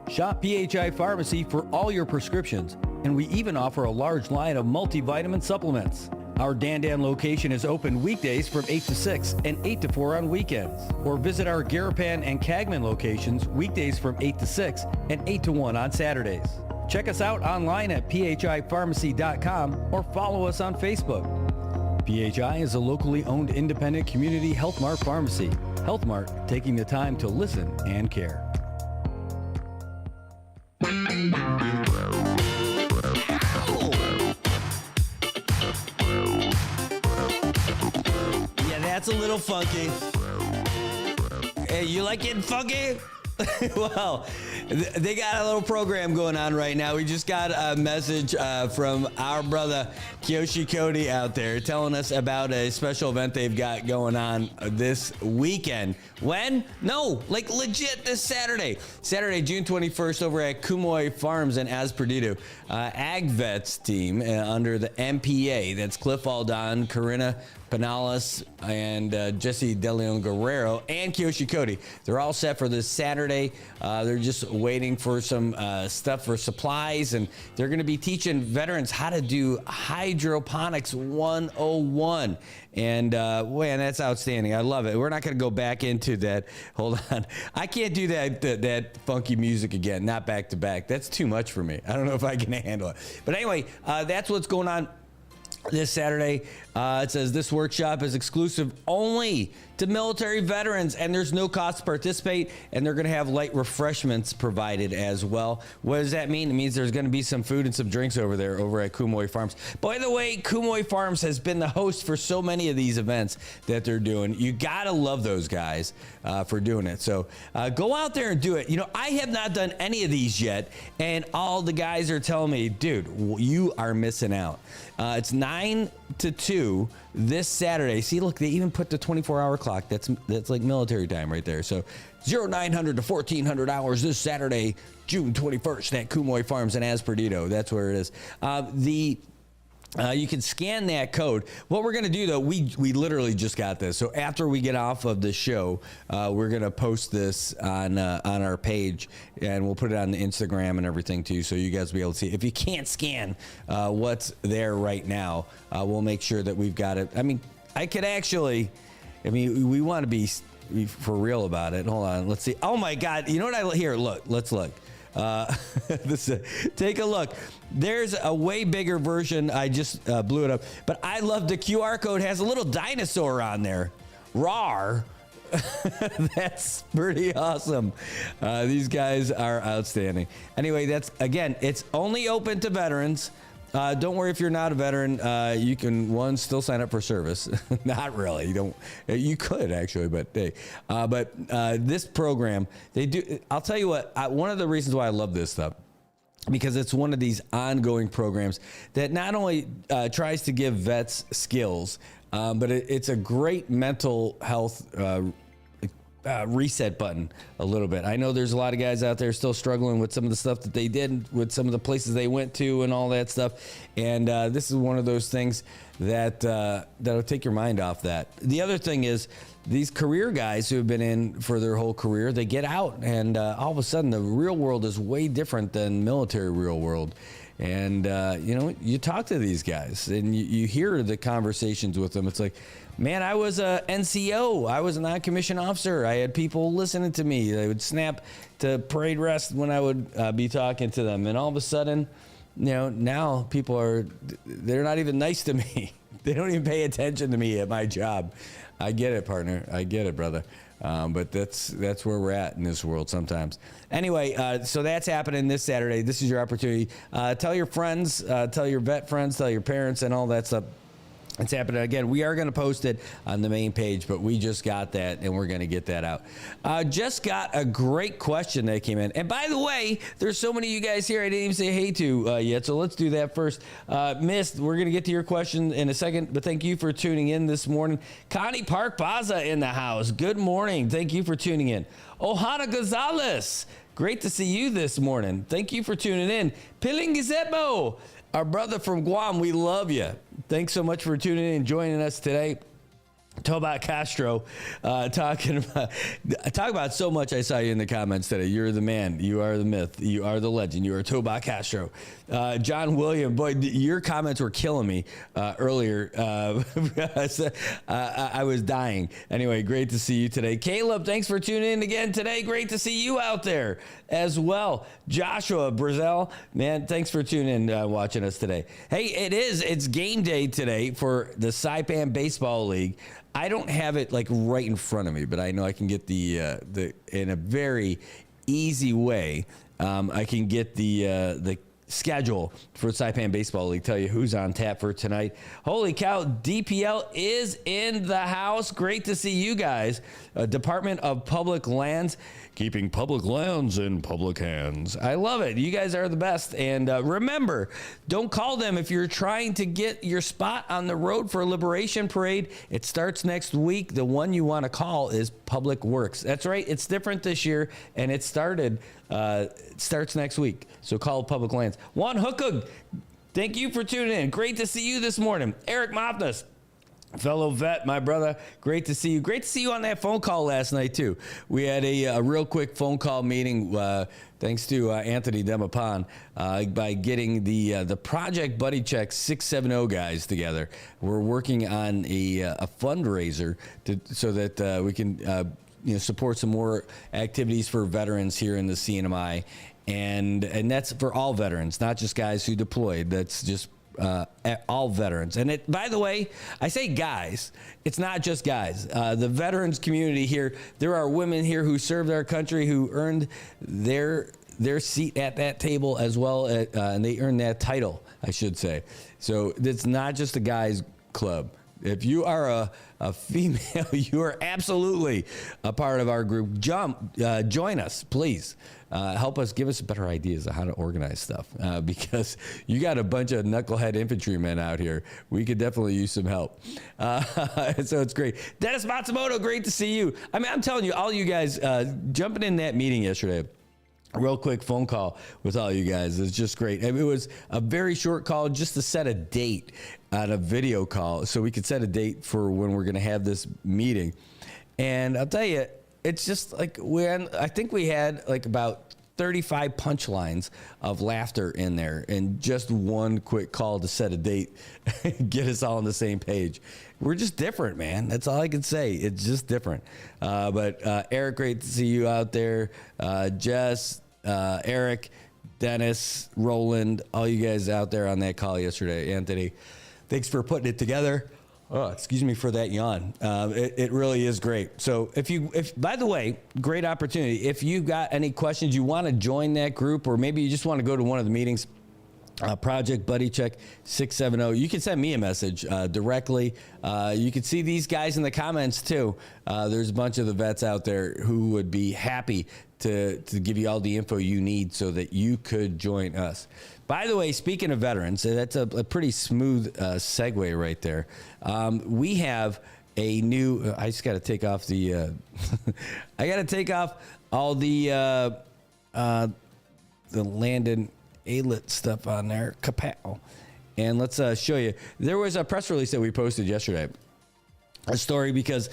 Shop PHI Pharmacy for all your prescriptions, and we even offer a large line of multivitamin supplements. Our Dandan location is open weekdays from 8 to 6 and 8 to 4 on weekends. Or visit our Garapan and Cagman locations weekdays from 8 to 6 and 8 to 1 on Saturdays. Check us out online at phipharmacy.com or follow us on Facebook. PHI is a locally owned independent community Health Mart pharmacy. Health Mart, taking the time to listen and care. Yeah, that's a little funky. Hey, you like getting funky? Well, they got a little program going on right now. We just got a message from our brother Kiyoshi Cody out there telling us about a special event they've got going on this weekend. When? No, like legit this Saturday. Saturday, June 21st over at Kumoy Farms in As Perdido. Ag Vets team under the MPA. That's Cliff Aldon, Corinna Panalis, and Jesse DeLeon Guerrero, and Kiyoshi Cody. They're all set for this Saturday. They're just waiting for some stuff for supplies, and they're going to be teaching veterans how to do hydroponics 101. And man, that's outstanding. I love it. We're not going to go back into that. Hold on. I can't do that funky music again, not back to back. That's too much for me. I don't know if I can handle it. But anyway, that's what's going on this Saturday. It says this workshop is exclusive only to military veterans, and there's no cost to participate, and they're going to have light refreshments provided as well. What does that mean? It means there's going to be some food and some drinks over there over at Kumoy Farms. By the way, Kumoy Farms has been the host for so many of these events that they're doing. You got to love those guys for doing it. So go out there and do it. You know, I have not done any of these yet, and all the guys are telling me, dude, you are missing out. It's 9 to 2 this Saturday. See, look, they even put the 24-hour clock. That's like military time right there. So 0900 to 1400 hours this Saturday, June 21st at Kumoy Farms in Aspertito. That's where it is. You can scan that code. What we're going to do, though, we literally just got this. So after we get off of the show, we're going to post this on our page, and we'll put it on the Instagram and everything, too, so you guys will be able to see. If you can't scan what's there right now, we'll make sure that we've got it. I mean, we want to be for real about it. Hold on. Let's see. Oh, my God. You know what here, look. Let's look. Take a look. There's a way bigger version. I just blew it up, but I love the QR code has a little dinosaur on there. Rawr. That's pretty awesome. These guys are outstanding. Anyway, it's only open to veterans. Don't worry if you're not a veteran. You can still sign up for service. Not really. You could actually, but hey. This program, they do. I'll tell you what. One of the reasons why I love this stuff, because it's one of these ongoing programs that not only tries to give vets skills, but it's a great mental health reset button a little bit. I know there's a lot of guys out there still struggling with some of the stuff that they did, with some of the places they went to and all that stuff. And this is one of those things that'll take your mind off that. The other thing is these career guys who have been in for their whole career, they get out and all of a sudden the real world is way different than military real world. And, you talk to these guys and you hear the conversations with them. It's like, man, I was a NCO. I was a non-commissioned officer. I had people listening to me. They would snap to parade rest when I would be talking to them. And all of a sudden, now people they're not even nice to me. They don't even pay attention to me at my job. I get it, partner. I get it, brother. But that's where we're at in this world sometimes. Anyway, so that's happening this Saturday. This is your opportunity. Tell your friends, tell your vet friends, tell your parents and all that stuff. It's happening again. We are going to post it on the main page, but we just got that and we're going to get that out. Just got a great question that came in. And by the way, there's so many of you guys here I didn't even say hey to yet. So let's do that first. Mist, we're going to get to your question in a second, but thank you for tuning in this morning. Connie Park Baza in the house. Good morning. Thank you for tuning in. Ohana Gonzalez. Great to see you this morning. Thank you for tuning in. Pilingizebo. Our brother from Guam, we love you. Thanks so much for tuning in and joining us today. Tobat Castro talk about so much. I saw you in the comments today. You're the man. You are the myth. You are the legend. You are Tobat Castro. John William, boy, your comments were killing me earlier. I was dying. Anyway, great to see you today. Caleb, thanks for tuning in again today. Great to see you out there as well. Joshua Brazil, man, thanks for tuning in, watching us today. Hey, it's game day today for the Saipan Baseball League. I don't have it like right in front of me, but I know I can get the in a very easy way. I can get the schedule for Saipan Baseball League, tell you who's on tap for tonight. Holy cow, DPL is in the house. Great to see you guys. Department of Public Lands, keeping public lands in public hands. I love it. You guys are the best. And remember, don't call them if you're trying to get your spot on the road for Liberation Parade. It starts next week. The one you want to call is Public Works. That's right. It's different this year, and it starts next week. So call Public Lands. Juan Hookug, thank you for tuning in. Great to see you this morning. Eric Mopness, fellow vet, my brother, great to see you. Great to see you on that phone call last night, too. We had a real quick phone call meeting, thanks to Anthony Demapan, by getting the Project Buddy Check 670 guys together. We're working on a fundraiser so that we can support some more activities for veterans here in the CNMI. And that's for all veterans, not just guys who deployed. That's just all veterans. And by the way, I say guys, it's not just guys. The veterans community here, there are women here who served our country, who earned their seat at that table as well, and they earned that title, I should say. So it's not just a guys club. If you are a female, you are absolutely a part of our group. Join us, please. Help us, give us better ideas of how to organize stuff because you got a bunch of knucklehead infantrymen out here. We could definitely use some help. So it's great. Dennis Matsumoto, great to see you. I mean, I'm telling you, all you guys jumping in that meeting yesterday. A real quick phone call with all you guys. It's just great. I mean, it was a very short call just to set a date on a video call so we could set a date for when we're going to have this meeting. And I'll tell you, it's just like I think we had like about 35 punchlines of laughter in there and just one quick call to set a date, get us all on the same page. We're just different, man. That's all I can say. It's just different. But Eric, great to see you out there. Jess, Eric, Dennis, Roland, all you guys out there on that call yesterday. Anthony, thanks for putting it together. Oh, excuse me for that yawn. It really is great. So if by the way, great opportunity. If you've got any questions, you want to join that group, or maybe you just want to go to one of the meetings, Project Buddy Check 670. You can send me a message directly. You can see these guys in the comments too. There's a bunch of the vets out there who would be happy to give you all the info you need so that you could join us. By the way, speaking of veterans, that's a pretty smooth segue right there. We have a new. I just got to take off the. I got to take off all the Landon Alet stuff on there. Kapow. And let's show you. There was a press release that we posted yesterday. A story because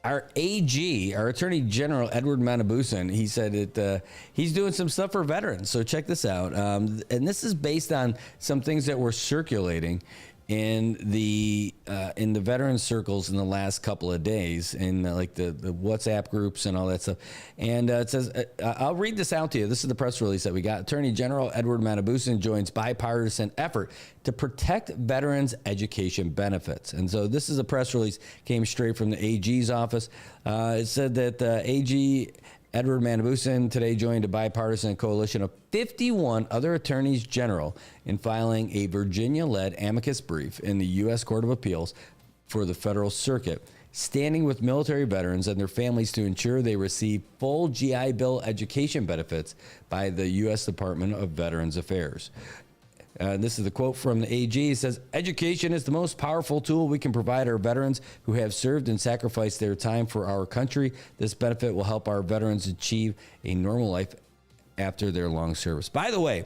our AG, our Attorney General, Edward Manabusan, he said that he's doing some stuff for veterans. So check this out. And this is based on some things that were circulating in the veteran circles in the last couple of days, in like the WhatsApp groups and all that stuff. And it says, I'll read this out to you. This is the press release that we got. Attorney General Edward Manabusan joins bipartisan effort to protect veterans' education benefits. And so this is a press release, came straight from the AG's office. It said that AG Edward Manabusan today joined a bipartisan coalition of 51 other attorneys general in filing a Virginia-led amicus brief in the U.S. Court of Appeals for the Federal Circuit, standing with military veterans and their families to ensure they receive full GI Bill education benefits by the U.S. Department of Veterans Affairs. This is the quote from the AG. It says, education is the most powerful tool we can provide our veterans who have served and sacrificed their time for our country. This benefit will help our veterans achieve a normal life after their long service. By the way,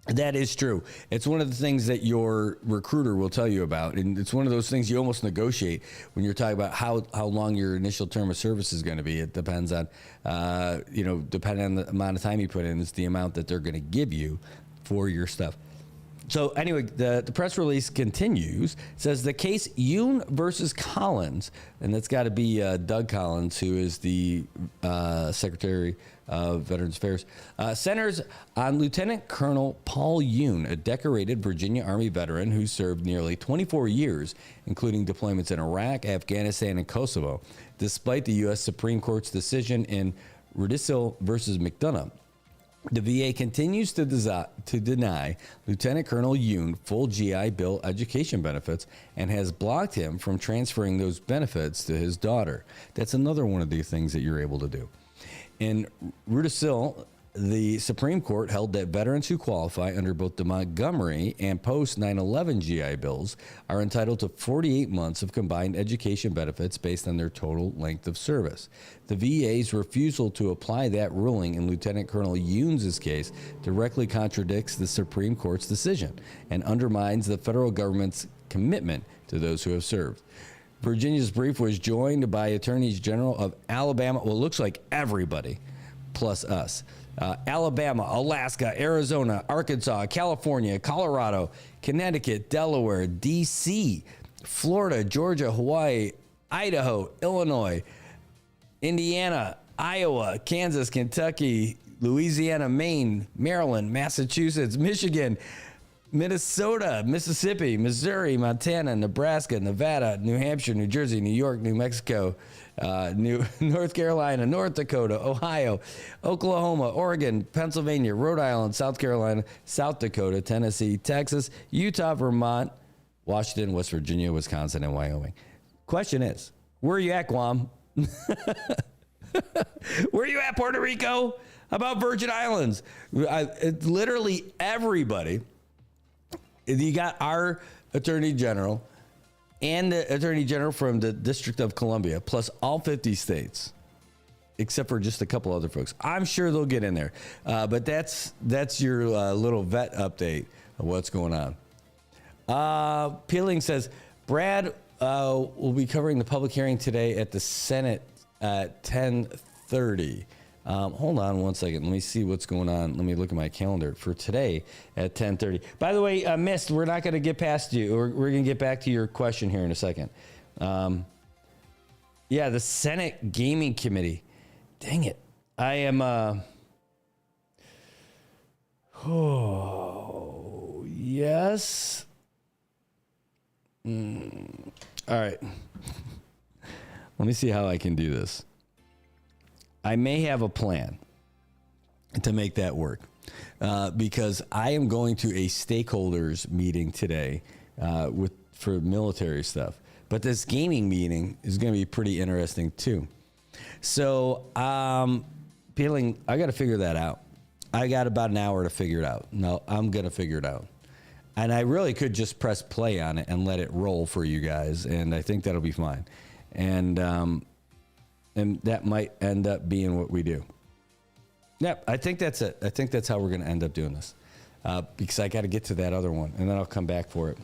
that is true. It's one of the things that your recruiter will tell you about. And it's one of those things you almost negotiate when you're talking about how long your initial term of service is going to be. It depends on, depending on the amount of time you put in, it's the amount that they're going to give you for your stuff. So anyway, the press release continues. It says the case Yoon versus Collins, and that's got to be Doug Collins, who is the Secretary of Veterans Affairs, centers on Lieutenant Colonel Paul Yoon, a decorated Virginia Army veteran who served nearly 24 years, including deployments in Iraq, Afghanistan, and Kosovo, despite the U.S. Supreme Court's decision in Rudisil versus McDonough. The VA continues to deny Lieutenant Colonel Yoon full GI Bill education benefits and has blocked him from transferring those benefits to his daughter. That's another one of the things that you're able to do. In Rudisil, the Supreme Court held that veterans who qualify under both the Montgomery and post 9/11 GI Bills are entitled to 48 months of combined education benefits based on their total length of service. The VA's refusal to apply that ruling in Lieutenant Colonel Yoon's case directly contradicts the Supreme Court's decision and undermines the federal government's commitment to those who have served. Virginia's brief was joined by Attorneys General of Alabama, well, it looks like everybody, plus us. Alabama, Alaska, Arizona, Arkansas, California, Colorado, Connecticut, Delaware, D.C., Florida, Georgia, Hawaii, Idaho, Illinois, Indiana, Iowa, Kansas, Kentucky, Louisiana, Maine, Maryland, Massachusetts, Michigan, Minnesota, Mississippi, Missouri, Montana, Nebraska, Nevada, New Hampshire, New Jersey, New York, New Mexico, North Carolina, North Dakota, Ohio, Oklahoma, Oregon, Pennsylvania, Rhode Island, South Carolina, South Dakota, Tennessee, Texas, Utah, Vermont, Washington, West Virginia, Wisconsin, and Wyoming. Question is, where are you at, Guam? Where are you at, Puerto Rico? How about Virgin Islands? Literally everybody. You got our Attorney General and the Attorney General from the District of Columbia, plus all 50 states, except for just a couple other folks. I'm sure they'll get in there. But that's your little vet update of what's going on. Peeling says, Brad will be covering the public hearing today at the Senate at 10:30. Hold on one second. Let me see what's going on. Let me look at my calendar for today at 10:30. By the way, Mist, we're not going to get past you. We're going to get back to your question here in a second. Yeah, the Senate Gaming Committee. Dang it. I am... Oh, yes. All right. Let me see how I can do this. I may have a plan to make that work because I am going to a stakeholders meeting today for military stuff. But this gaming meeting is going to be pretty interesting too. So Peeling, I got to figure that out. I got about an hour to figure it out. No, I'm going to figure it out. And I really could just press play on it and let it roll for you guys. And I think that'll be fine. And that might end up being what we do. Yep, I think that's it. I think that's how we're going to end up doing this. Because I got to get to that other one, and then I'll come back for it.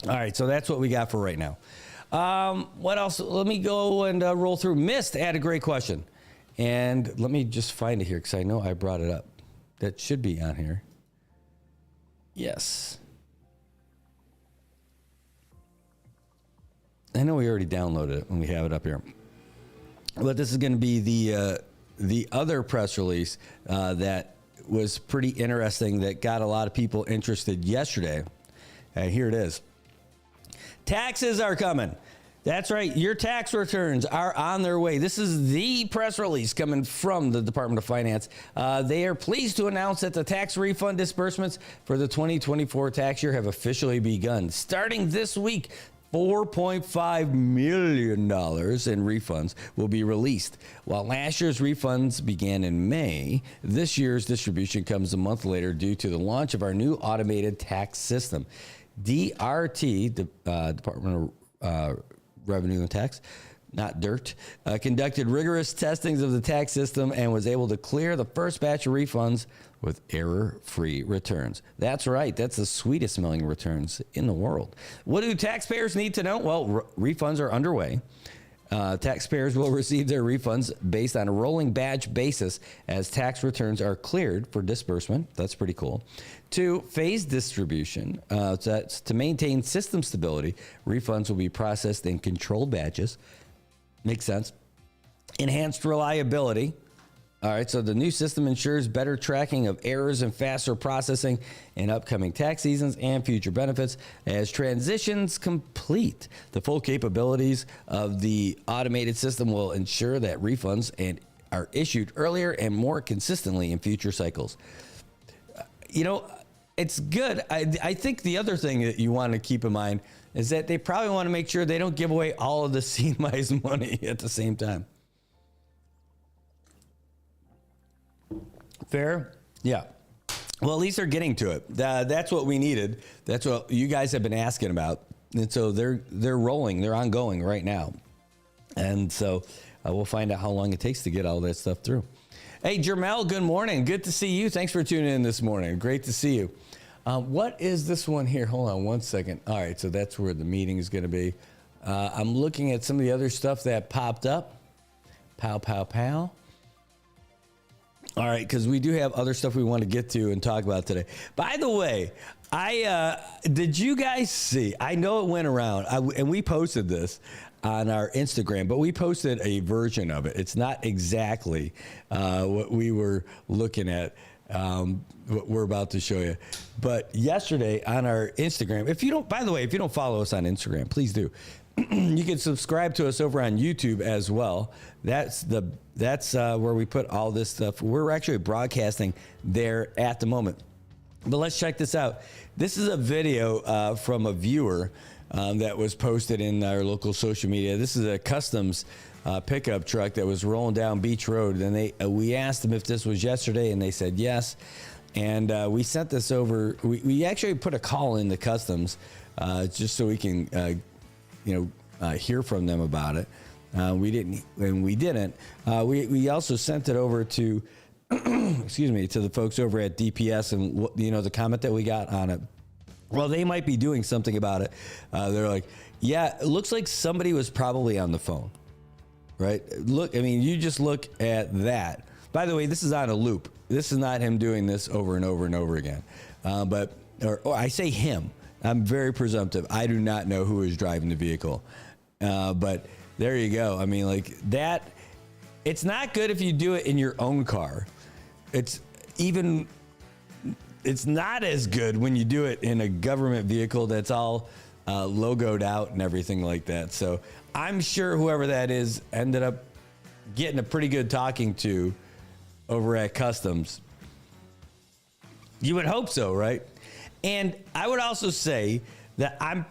All right, so that's what we got for right now. What else? Let me go and roll through. Mist had a great question. And let me just find it here, because I know I brought it up. That should be on here. Yes. I know we already downloaded it when we have it up here. But this is going to be the other press release that was pretty interesting, that got a lot of people interested yesterday. Here it is. Taxes are coming. That's right. Your tax returns are on their way. This is the press release coming from the Department of Finance. They are pleased to announce that the tax refund disbursements for the 2024 tax year have officially begun. Starting this week, $4.5 million in refunds will be released. While last year's refunds began in May, this year's distribution comes a month later due to the launch of our new automated tax system. DRT, Department of Revenue and Tax, not DIRT, conducted rigorous testings of the tax system and was able to clear the first batch of refunds with error-free returns. That's right. That's the sweetest smelling returns in the world. What do taxpayers need to know? Well, refunds are underway. Taxpayers will receive their refunds based on a rolling batch basis as tax returns are cleared for disbursement. That's pretty cool. 2, phased distribution. That's to maintain system stability. Refunds will be processed in controlled batches. Makes sense. Enhanced reliability. All right, so the new system ensures better tracking of errors and faster processing in upcoming tax seasons and future benefits. As transitions complete, the full capabilities of the automated system will ensure that refunds are issued earlier and more consistently in future cycles. You know, it's good. I think the other thing that you want to keep in mind is that they probably want to make sure they don't give away all of the CMI's money at the same time. Fair? Yeah. Well, at least they're getting to it. That's what we needed. That's what you guys have been asking about. And so they're rolling. They're ongoing right now. And so we'll find out how long it takes to get all that stuff through. Hey, Jermel, good morning. Good to see you. Thanks for tuning in this morning. Great to see you. What is this one here? Hold on one second. All right, so that's where the meeting is going to be. I'm looking at some of the other stuff that popped up. Pow, pow, pow. All right, because we do have other stuff we want to get to and talk about today. By the way, did you guys see? I know it went around, and we posted this on our Instagram, but we posted a version of it. It's not exactly what we were looking at, what we're about to show you. But yesterday on our Instagram, if you don't follow us on Instagram, please do. You can subscribe to us over on YouTube as well. That's where we put all this stuff. We're actually broadcasting there at the moment. But let's check this out. This is a video from a viewer that was posted in our local social media. This is a customs pickup truck that was rolling down Beach Road. And we asked them if this was yesterday, and they said yes. And we sent this over. We actually put a call in the customs just so we can, hear from them about it. We didn't. We also sent it over to, excuse me, to the folks over at DPS, and the comment that we got on it. Well, they might be doing something about it. They're like, yeah, it looks like somebody was probably on the phone, right? Look, I mean, you just look at that. By the way, this is on a loop. This is not him doing this over and over and over again. Or I say him. I'm very presumptive. I do not know who is driving the vehicle. But there you go. I mean, like that. It's not good if you do it in your own car. It's not as good when you do it in a government vehicle that's all logoed out and everything like that. So I'm sure whoever that is ended up getting a pretty good talking to over at Customs. You would hope so, right? And I would also say that I'm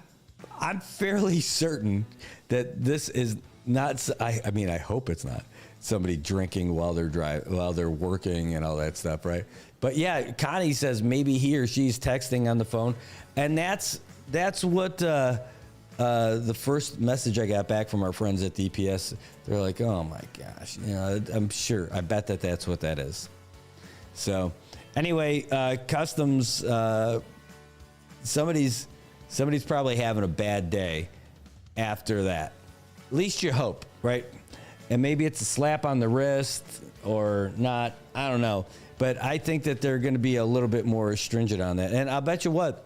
fairly certain that this is not. I mean, I hope it's not somebody drinking while they're working and all that stuff, right? But yeah, Connie says maybe he or she's texting on the phone, and that's what the first message I got back from our friends at DPS. They're like, oh my gosh, I'm sure. I bet that's what that is. So anyway, Customs. Somebody's probably having a bad day after that. At least you hope, right? And maybe it's a slap on the wrist or not. I don't know. But I think that they're going to be a little bit more stringent on that. And I'll bet you what,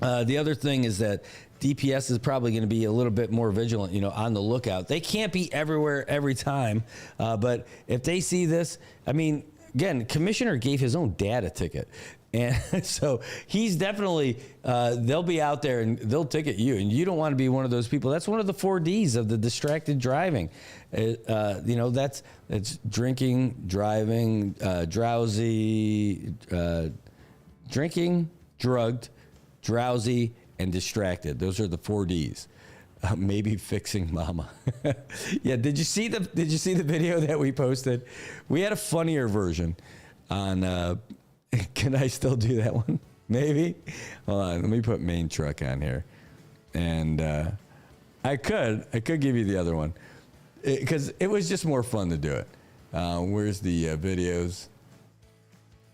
the other thing is that DPS is probably going to be a little bit more vigilant, on the lookout. They can't be everywhere every time. But if they see this, I mean, again, Commissioner gave his own dad a ticket. And so he's definitely, they'll be out there and they'll ticket you. And you don't want to be one of those people. That's one of the 4 Ds of the distracted driving. That's drinking, driving, drowsy, drinking, drugged, drowsy, and distracted. Those are the 4 Ds. Maybe fixing mama. Yeah. Did you see the video that we posted? We had a funnier version on, can I still do that one? Maybe. Hold on. Let me put main truck on here. And I could give you the other one because it was just more fun to do it. Where's the videos?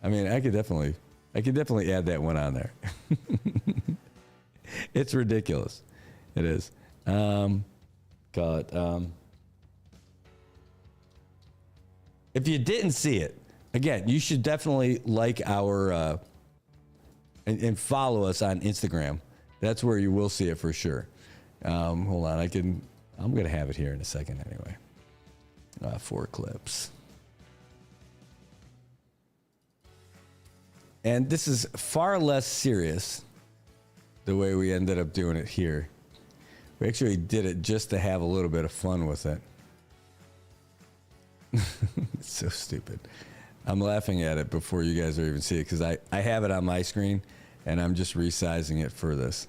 I mean, I could definitely add that one on there. It's ridiculous. It is. Call it. If you didn't see it, again, you should definitely like our and follow us on Instagram. That's where you will see it for sure. Hold on, I'm gonna have it here in a second anyway. 4 clips. And this is far less serious the way we ended up doing it here. We actually did it just to have a little bit of fun with it. It's so stupid. I'm laughing at it before you guys are even see it because I have it on my screen and I'm just resizing it for this.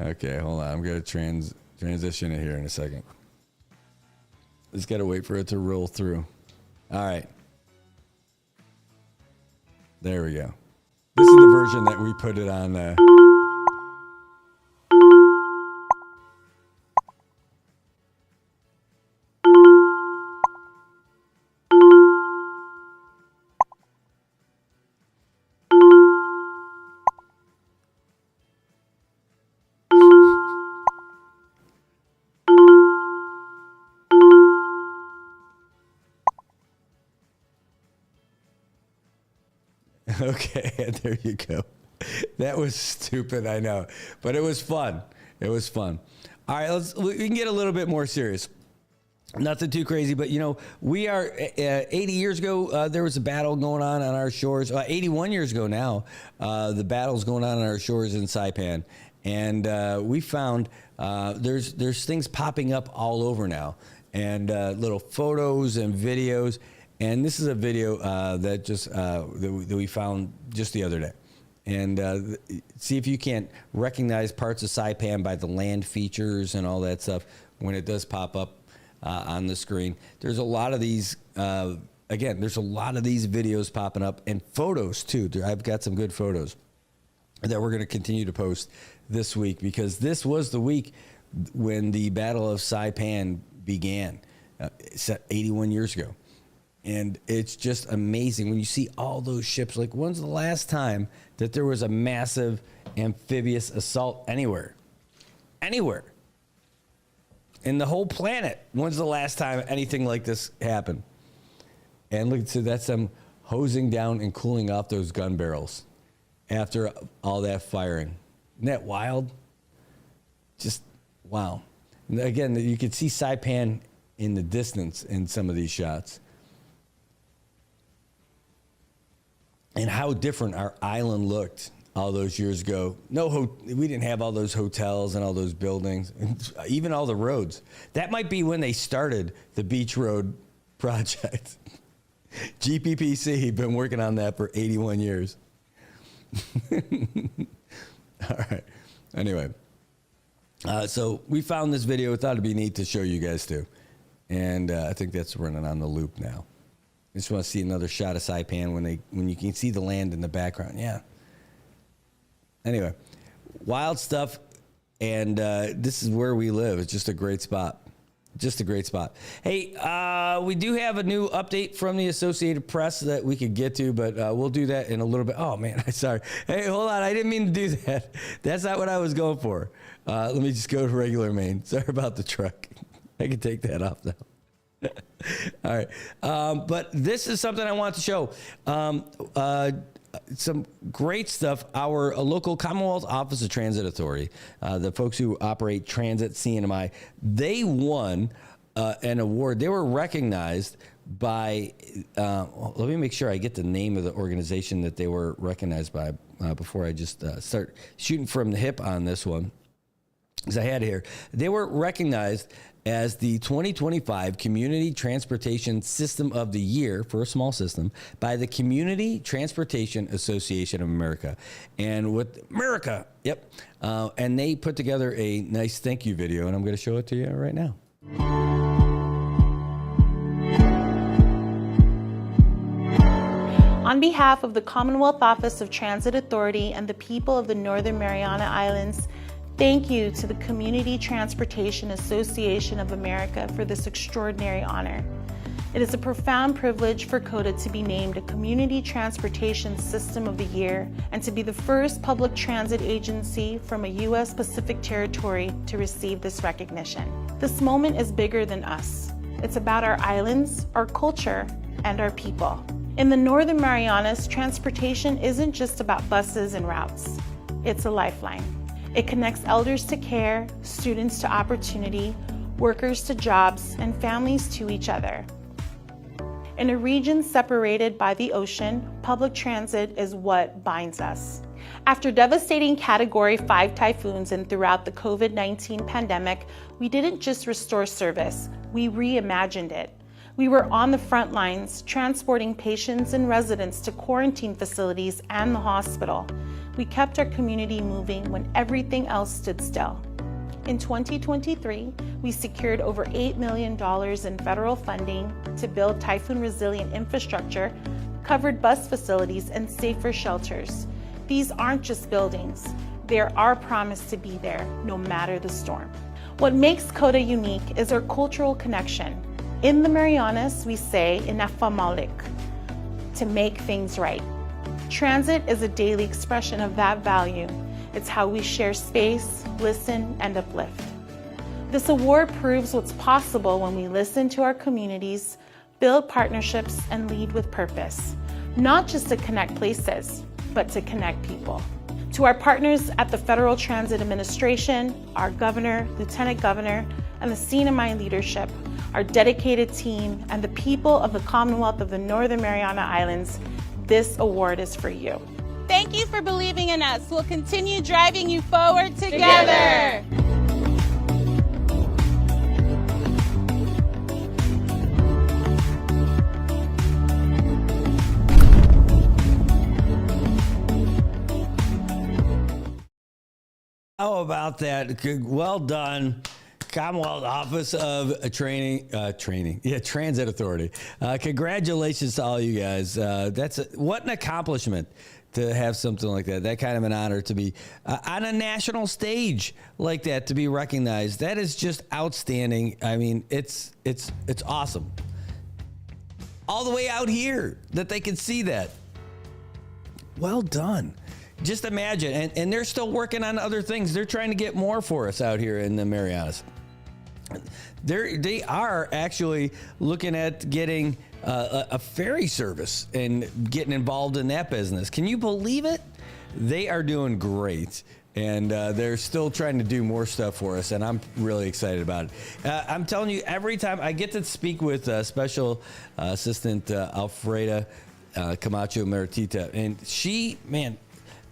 Okay, hold on. I'm going to transition it here in a second. Just got to wait for it to roll through. All right. There we go. This is the version that we put it on. Okay, there you go. That was stupid, I know, but it was fun. It was fun. All right, we can get a little bit more serious. Nothing too crazy, but we are 80 years ago. There was a battle going on our shores. 81 years ago now, the battle's going on our shores in Saipan, and we found there's things popping up all over now, and little photos and videos. And this is a video that we found just the other day. And see if you can't recognize parts of Saipan by the land features and all that stuff when it does pop up on the screen. There's a lot of these, there's a lot of these videos popping up, and photos too. I've got some good photos that we're going to continue to post this week, because this was the week when the Battle of Saipan began 81 years ago. And it's just amazing when you see all those ships. Like, when's the last time that there was a massive amphibious assault anywhere? Anywhere. In the whole planet. When's the last time anything like this happened? And look, so that's them hosing down and cooling off those gun barrels after all that firing. Isn't that wild? Just, wow. And again, you could see Saipan in the distance in some of these shots. And how different our island looked all those years ago. We didn't have all those hotels and all those buildings, and even all the roads. That might be when they started the Beach Road project. GPPC, been working on that for 81 years. All right. Anyway, so we found this video. We thought it'd be neat to show you guys too. And I think that's running on the loop now. I just want to see another shot of Saipan when you can see the land in the background. Yeah. Anyway, wild stuff, and this is where we live. It's just a great spot. Just a great spot. Hey, we do have a new update from the Associated Press that we could get to, but we'll do that in a little bit. Oh, man, sorry. Hey, hold on. I didn't mean to do that. That's not what I was going for. Let me just go to regular main. Sorry about the truck. I can take that off now. All right. But this is something I want to show. Some great stuff. Our local Commonwealth Office of Transit Authority, the folks who operate Transit CNMI, they won an award. They were recognized by, let me make sure I get the name of the organization that they were recognized by before I just start shooting from the hip on this one, because I had it here. They were recognized as the 2025 Community Transportation System of the Year for a small system by the Community Transportation Association of America. And with America, yep. And they put together a nice thank you video, and I'm going to show it to you right now. On behalf of the Commonwealth Office of Transit Authority and the people of the Northern Mariana Islands, thank you to the Community Transportation Association of America for this extraordinary honor. It is a profound privilege for COTA to be named a Community Transportation System of the Year and to be the first public transit agency from a U.S. Pacific territory to receive this recognition. This moment is bigger than us. It's about our islands, our culture, and our people. In the Northern Marianas, transportation isn't just about buses and routes. It's a lifeline. It connects elders to care, students to opportunity, workers to jobs, and families to each other. In a region separated by the ocean, public transit is what binds us. After devastating Category 5 typhoons and throughout the COVID-19 pandemic, we didn't just restore service, we reimagined it. We were on the front lines, transporting patients and residents to quarantine facilities and the hospital. We kept our community moving when everything else stood still. In 2023, we secured over $8 million in federal funding to build typhoon-resilient infrastructure, covered bus facilities, and safer shelters. These aren't just buildings. They're our promise to be there, no matter the storm. What makes COTA unique is our cultural connection. In the Marianas, we say, "Inafamalik," to make things right. Transit is a daily expression of that value. It's how we share space, listen, and uplift. This award proves what's possible when we listen to our communities, build partnerships, and lead with purpose. Not just to connect places, but to connect people. To our partners at the Federal Transit Administration, our governor, lieutenant governor, and the CNMI leadership, our dedicated team, and the people of the Commonwealth of the Northern Mariana Islands, this award is for you. Thank you for believing in us. We'll continue driving you forward together. How about that? Well done, Commonwealth Office of Transit Authority. Congratulations to all you guys. What an accomplishment to have something like that. That kind of an honor to be on a national stage like that, to be recognized. That is just outstanding. I mean, it's awesome. All the way out here that they can see that. Well done. Just imagine. And they're still working on other things. They're trying to get more for us out here in the Marianas. They are actually looking at getting a ferry service and getting involved in that business. Can you believe it? They are doing great. And they're still trying to do more stuff for us, and I'm really excited about it. I'm telling you, every time I get to speak with Special Assistant Alfreda Camacho Meritita, and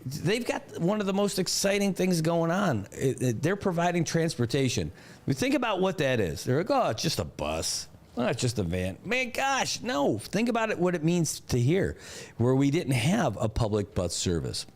they've got one of the most exciting things going on. They're providing transportation. We think about what that is. They're like, oh, it's just a bus. Oh, it's just a van. Man, gosh, no. Think about it, what it means to here, where we didn't have a public bus service.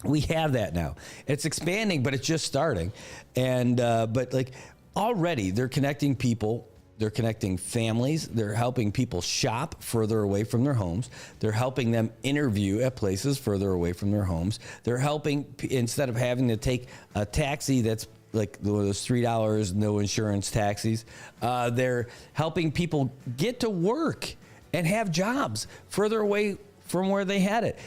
We have that now. It's expanding, but it's just starting. And but like already they're connecting people, they're connecting families, they're helping people shop further away from their homes. They're helping them interview at places further away from their homes. They're helping, instead of having to take a taxi that's like those $3 no insurance taxis, they're helping people get to work and have jobs further away from where they had it.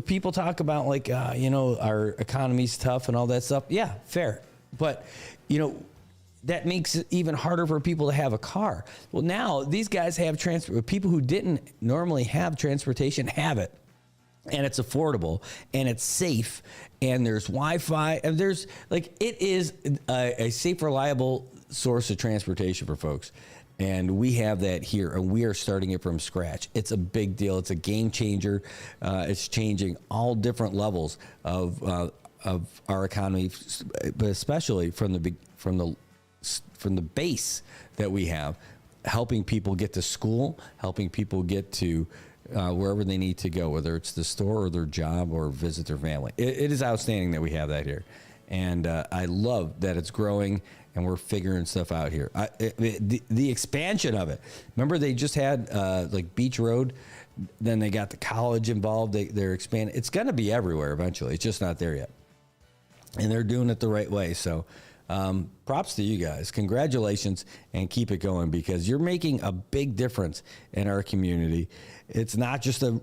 People talk about like, our economy's tough and all that stuff. Yeah, fair. But, that makes it even harder for people to have a car. Well, now these guys have people who didn't normally have transportation have it. And it's affordable and it's safe and there's Wi-Fi and it is a safe, reliable source of transportation for folks. And we have that here, and we are starting it from scratch. It's a big deal. It's a game changer. It's changing all different levels of our economy, but especially from the base that we have, helping people get to school, helping people get to wherever they need to go, whether it's the store or their job or visit their family. It is outstanding that we have that here, and I love that it's growing. And we're figuring stuff out here. The expansion of it. Remember, they just had like Beach Road. Then they got the college involved. They're expanding. It's going to be everywhere eventually. It's just not there yet. And they're doing it the right way. So props to you guys. Congratulations, and keep it going, because you're making a big difference in our community. It's not just a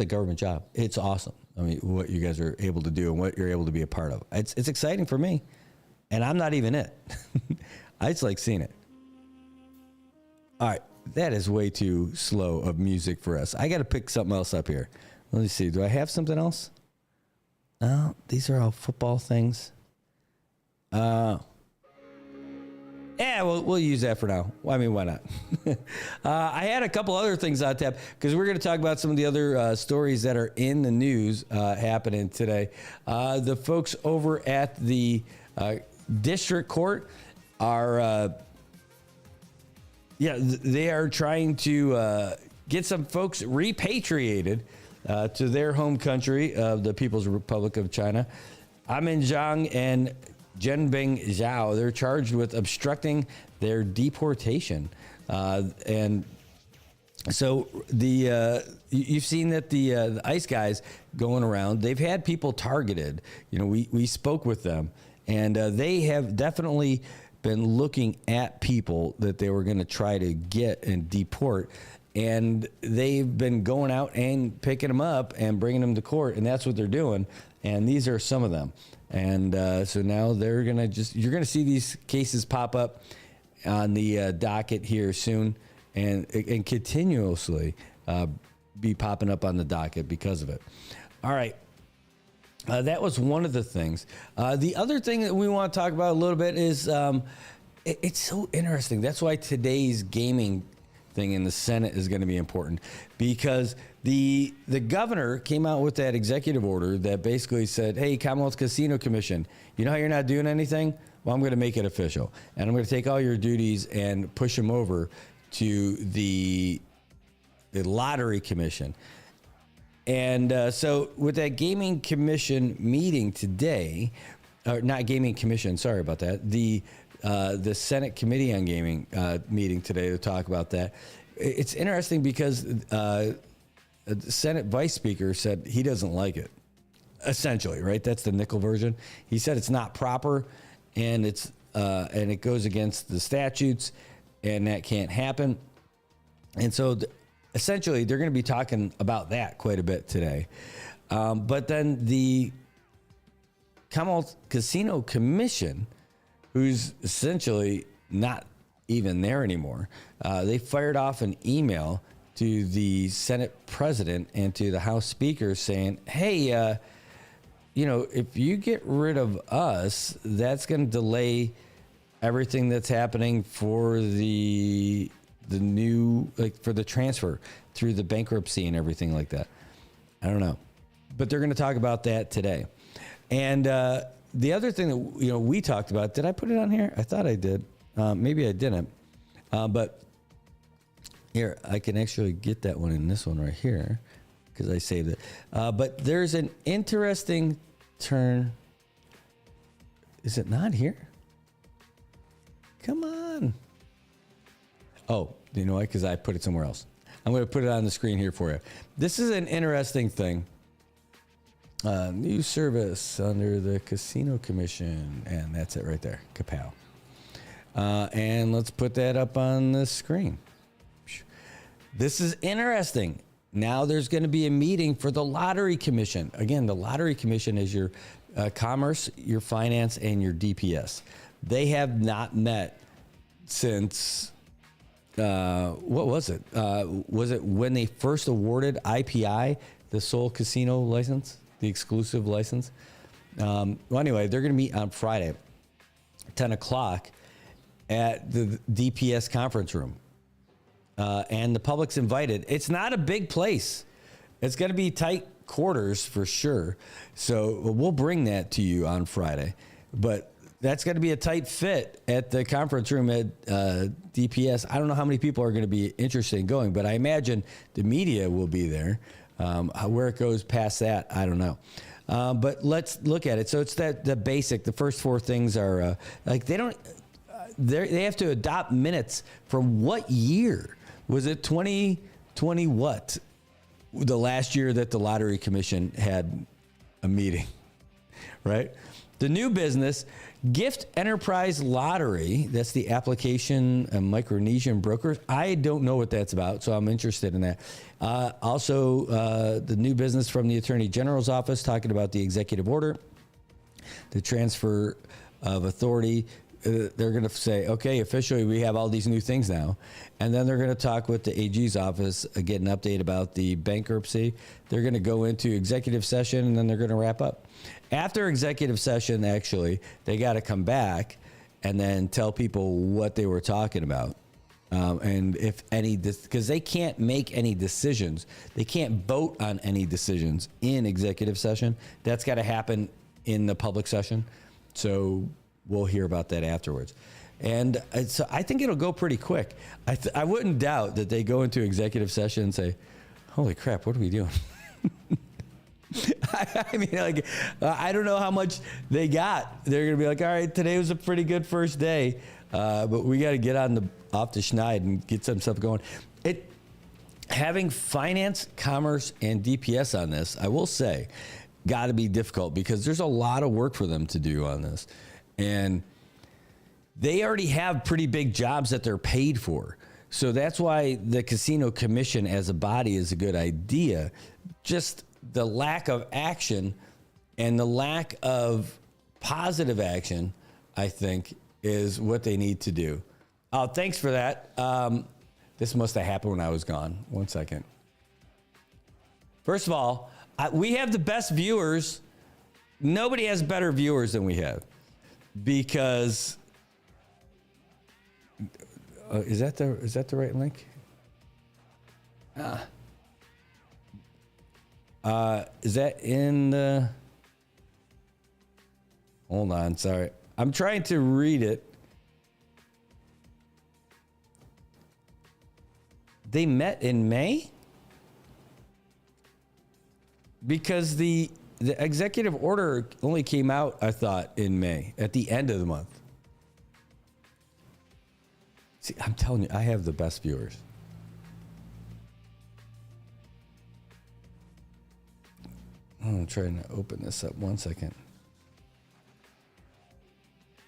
government job. It's awesome. I mean, what you guys are able to do and what you're able to be a part of. It's exciting for me. And I'm not even it. I just like seeing it. All right. That is way too slow of music for us. I got to pick something else up here. Let me see. Do I have something else? No, these are all football things. Yeah, we'll use that for now. I mean, why not? I had a couple other things on tap because we're going to talk about some of the other stories that are in the news happening today. The folks over at the district court are, they are trying to get some folks repatriated to their home country of the People's Republic of China. Amin Zhang and Zhenbing Zhao, they're charged with obstructing their deportation. And so you've seen that the ICE guys going around, they've had people targeted. We spoke with them. And they have definitely been looking at people that they were going to try to get and deport. And they've been going out and picking them up and bringing them to court. And that's what they're doing. And these are some of them. And so now they're going to you're going to see these cases pop up on the docket here soon and continuously be popping up on the docket because of it. All right. That was one of the things. The other thing that we want to talk about a little bit is it's so interesting. That's why today's gaming thing in the Senate is going to be important, because the governor came out with that executive order that basically said, hey, Commonwealth Casino Commission, you know how you're not doing anything? Well, I'm going to make it official. And I'm going to take all your duties and push them over to the Lottery Commission. And so with that gaming commission meeting today, or not gaming commission, sorry about that, the Senate Committee on Gaming meeting today to talk about that. It's interesting because the Senate Vice Speaker said he doesn't like it, essentially, right? That's the nickel version. He said it's not proper, and it goes against the statutes, and that can't happen. And so essentially, they're going to be talking about that quite a bit today. But then the Commonwealth Casino Commission, who's essentially not even there anymore, they fired off an email to the Senate President and to the House Speaker saying, hey, if you get rid of us, that's going to delay everything that's happening for the new, like for the transfer through the bankruptcy and everything like that. I don't know, but they're going to talk about that today. And the other thing that we talked about, did I put it on here? I thought I did. Maybe I didn't. But here, I can actually get that one in this one right here because I saved it. But there's an interesting turn. Is it not here? Come on. Oh, you know why? Because I put it somewhere else. I'm going to put it on the screen here for you. This is an interesting thing. New service under the Casino Commission. And that's it right there. Kapow. And let's put that up on the screen. This is interesting. Now there's going to be a meeting for the Lottery Commission. Again, the Lottery Commission is your commerce, your finance, and your DPS. They have not met since, what was it? Was it when they first awarded IPI, the sole casino license, the exclusive license? Well, anyway, they're going to meet on Friday, 10 o'clock at the DPS conference room. And the public's invited. It's not a big place. It's going to be tight quarters for sure. So we'll bring that to you on Friday. But that's going to be a tight fit at the conference room at DPS. I don't know how many people are going to be interested in going, but I imagine the media will be there. Where it goes past that, I don't know. But let's look at it. So it's the basic. The first four things are they have to adopt minutes from what year? Was it 2020 what? The last year that the Lottery Commission had a meeting, right? The new business, Gift Enterprise Lottery, that's the application of Micronesian brokers. I don't know what that's about, so I'm interested in that. Also, the new business from the Attorney General's office, talking about the executive order, the transfer of authority. They're going to say, okay, officially we have all these new things now. And then they're going to talk with the AG's office, get an update about the bankruptcy. They're going to go into executive session, and then they're going to wrap up. After executive session, actually, they got to come back and then tell people what they were talking about. And if any, because they can't make any decisions. They can't vote on any decisions in executive session. That's got to happen in the public session. So we'll hear about that afterwards. And so I think it'll go pretty quick. I wouldn't doubt that they go into executive session and say, holy crap, what are we doing? I mean, I don't know how much they got. They're going to be like, all right, today was a pretty good first day, but we got to get off the schneid and get some stuff going. Having finance, commerce, and DPS on this, I will say, got to be difficult because there's a lot of work for them to do on this. And they already have pretty big jobs that they're paid for. So that's why the Casino Commission as a body is a good idea. Just the lack of action and the lack of positive action, I think, is what they need to do. Oh, thanks for that. This must have happened when I was gone. 1 second. First of all, we have the best viewers. Nobody has better viewers than we have. Because is that the right link? Is that in the? Hold on, sorry. I'm trying to read it. They met in May? because the executive order only came out, I thought, in May, at the end of the month. See, I'm telling you, I have the best viewers. I'm trying to open this up 1 second.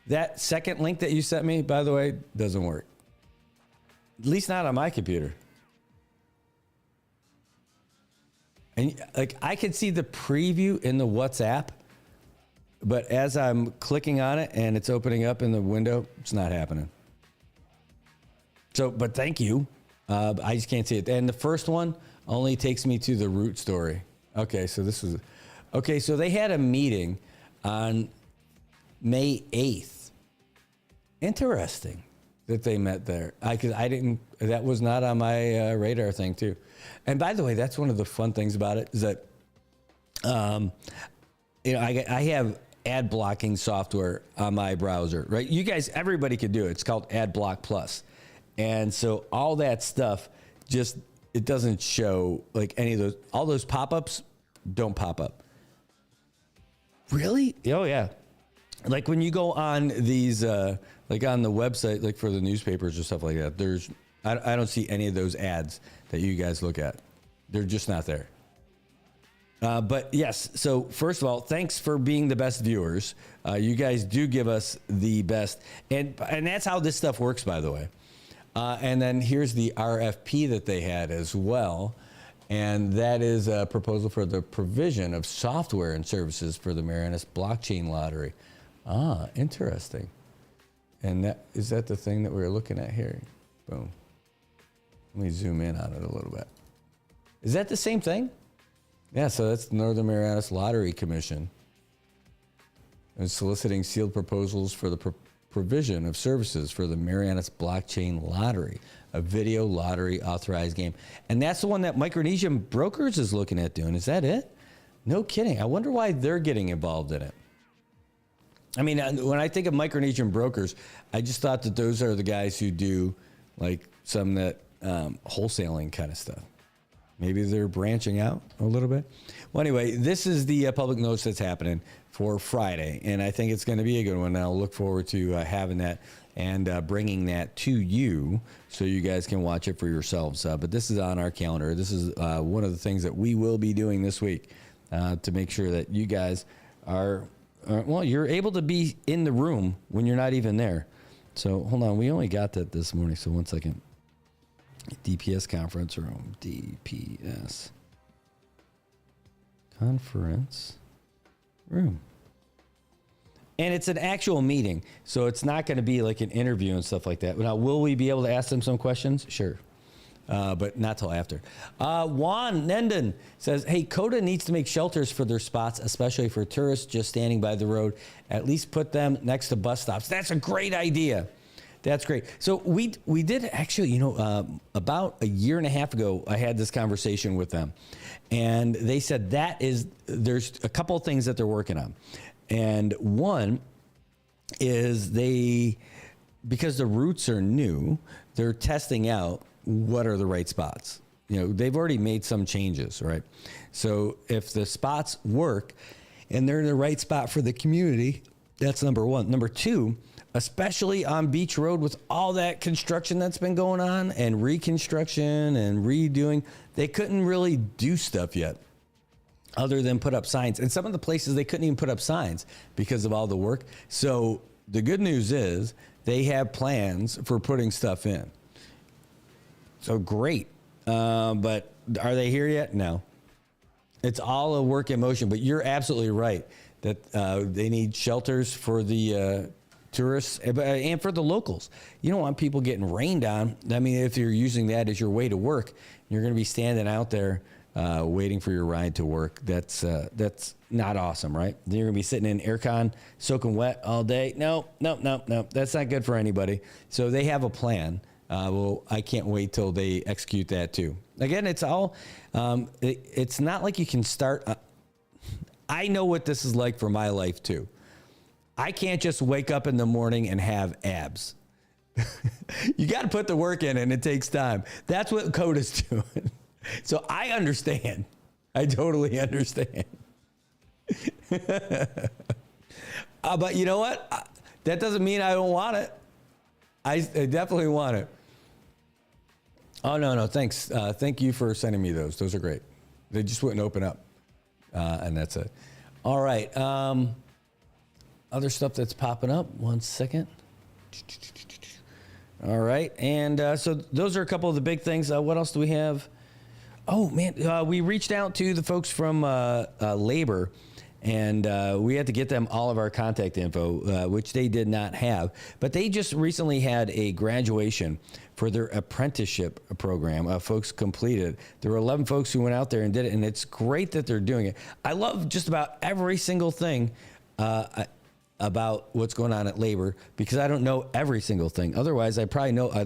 That second link that you sent me, by the way, doesn't work. At least not on my computer. And like I can see the preview in the WhatsApp, but as I'm clicking on it and it's opening up in the window, it's not happening. So, but thank you. I just can't see it. And the first one only takes me to the root story. Okay, so this was... Okay, so they had a meeting on May 8th. Interesting that they met there. Because I didn't... That was not on my radar thing, too. And by the way, that's one of the fun things about it, is that, you know, I have ad blocking software on my browser, right? You guys, everybody could do it. It's called AdBlock Plus. And so all that stuff just, it doesn't show like any of those, all those pop-ups don't pop up. Really? Oh yeah. Like when you go on these, like on the website, like for the newspapers or stuff like that, there's, I don't see any of those ads that you guys look at. They're just not there. But yes, so first of all, thanks for being the best viewers. You guys do give us the best. And that's how this stuff works, by the way. And then here's the RFP that they had as well. And that is a proposal for the provision of software and services for the Marianas blockchain lottery. Ah, interesting. And that, is that the thing that we're looking at here? Boom. Let me zoom in on it a little bit. Is that the same thing? Yeah, so that's the Northern Marianas Lottery Commission. And soliciting sealed proposals for the provision of services for the Marianas blockchain lottery, a video lottery authorized game. And that's the one that Micronesian Brokers is looking at doing. Is that it? No kidding. I wonder why they're getting involved in it. I mean, when I think of Micronesian Brokers, I just thought that those are the guys who do like some that wholesaling kind of stuff. Maybe they're branching out a little bit. Well, anyway, this is the public notice that's happening for Friday, and I think it's going to be a good one. And I'll look forward to having that and bringing that to you so you guys can watch it for yourselves. But this is on our calendar. This is one of the things that we will be doing this week to make sure that you guys are, well, you're able to be in the room when you're not even there. So hold on. We only got that this morning, so 1 second. DPS conference room, DPS conference room. And it's an actual meeting, so it's not going to be like an interview and stuff like that. Now, will we be able to ask them some questions? Sure. But not till after. Juan Nenden says, hey, COTA needs to make shelters for their spots, especially for tourists just standing by the road. At least put them next to bus stops. That's a great idea. That's great. So we did actually, you know, about a year and a half ago, I had this conversation with them, and they said there's a couple of things that they're working on. And one is because the routes are new, they're testing out what are the right spots. You know, they've already made some changes, right? So if the spots work and they're in the right spot for the community, that's number one. Number two, especially on Beach Road with all that construction that's been going on and reconstruction and redoing, they couldn't really do stuff yet other than put up signs. And some of the places they couldn't even put up signs because of all the work. So the good news is they have plans for putting stuff in. So great. But are they here yet? No. It's all a work in motion, but you're absolutely right that they need shelters for the tourists and for the locals. You don't want people getting rained on. I mean, if you're using that as your way to work, you're going to be standing out there waiting for your ride to work. That's not awesome, right? You're going to be sitting in aircon, soaking wet all day. No. That's not good for anybody. So they have a plan. Well, I can't wait till they execute that too. Again, it's all, it's not like you can start. I know what this is like for my life too. I can't just wake up in the morning and have abs. You got to put the work in and it takes time. That's what COTA's doing. So I understand. I totally understand. But you know what? That doesn't mean I don't want it. I definitely want it. Oh, no, thanks. Thank you for sending me those. Those are great. They just wouldn't open up. And that's it. All right. Other stuff that's popping up. 1 second. All right. And so those are a couple of the big things. What else do we have? Oh, man. We reached out to the folks from Labor, and we had to get them all of our contact info, which they did not have. But they just recently had a graduation for their apprenticeship program. Folks completed. There were 11 folks who went out there and did it, and it's great that they're doing it. I love just about every single thing about what's going on at Labor, because I don't know every single thing. Otherwise, I'd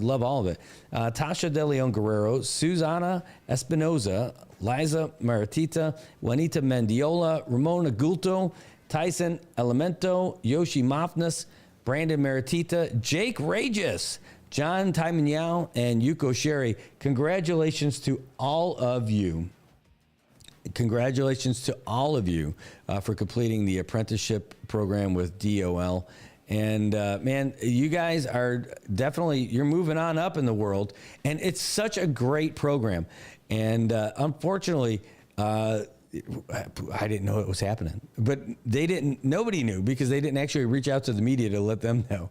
love all of it. Tasha De Leon Guerrero, Susana Espinoza, Liza Maritita, Juanita Mendiola, Ramona Gulto, Tyson Elemento, Yoshi Mofness, Brandon Maritita, Jake Regis, John Tymanyao, and Yuko Sherry. Congratulations to all of you. Congratulations to all of you for completing the apprenticeship program with DOL. And man, you guys are you're moving on up in the world, and it's such a great program. And unfortunately, I didn't know it was happening, but nobody knew, because they didn't actually reach out to the media to let them know,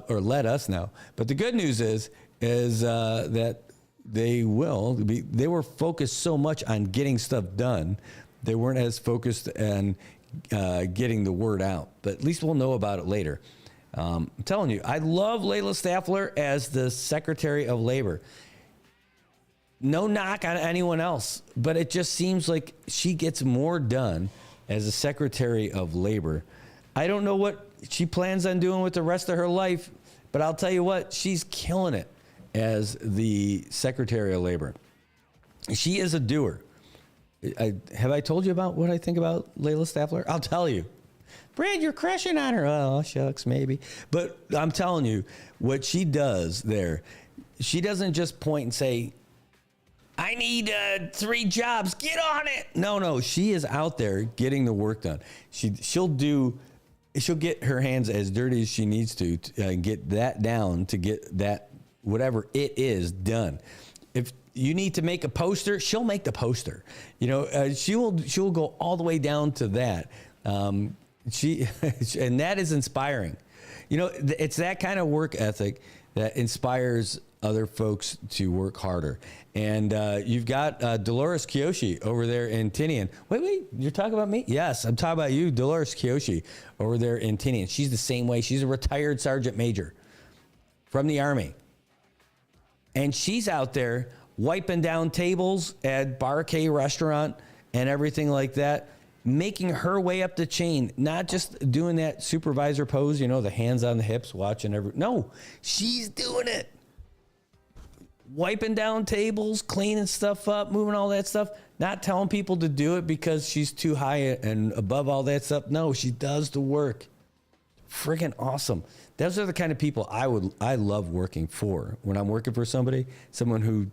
or let us know. But the good news is that they were focused so much on getting stuff done. They weren't as focused on getting the word out, but at least we'll know about it later. I'm telling you, I love Layla Staffler as the Secretary of Labor. No knock on anyone else, but it just seems like she gets more done as a Secretary of Labor. I don't know what she plans on doing with the rest of her life, but I'll tell you what, she's killing it as the Secretary of Labor. She is a doer. Have I told you about what I think about Layla Staffler? I'll tell you. Brad, you're crushing on her. Oh, shucks, maybe. But I'm telling you, what she does there, she doesn't just point and say, I need 3 jobs. Get on it. No, she is out there getting the work done. She'll get her hands as dirty as she needs to get that down, to get that whatever it is done. If you need to make a poster, she'll make the poster. She will go all the way down to that. And that is inspiring. It's that kind of work ethic that inspires other folks to work harder. And you've got Dolores Kiyoshi over there in Tinian. Wait, you're talking about me? Yes, I'm talking about you, Dolores Kiyoshi over there in Tinian. She's the same way. She's a retired sergeant major from the Army. And she's out there wiping down tables at Bar K restaurant and everything like that, making her way up the chain, not just doing that supervisor pose, the hands on the hips, watching no, she's doing it. Wiping down tables, cleaning stuff up, moving all that stuff, not telling people to do it because she's too high and above all that stuff. No, she does the work. Freaking awesome. Those are the kind of people I love working for. When I'm working for someone who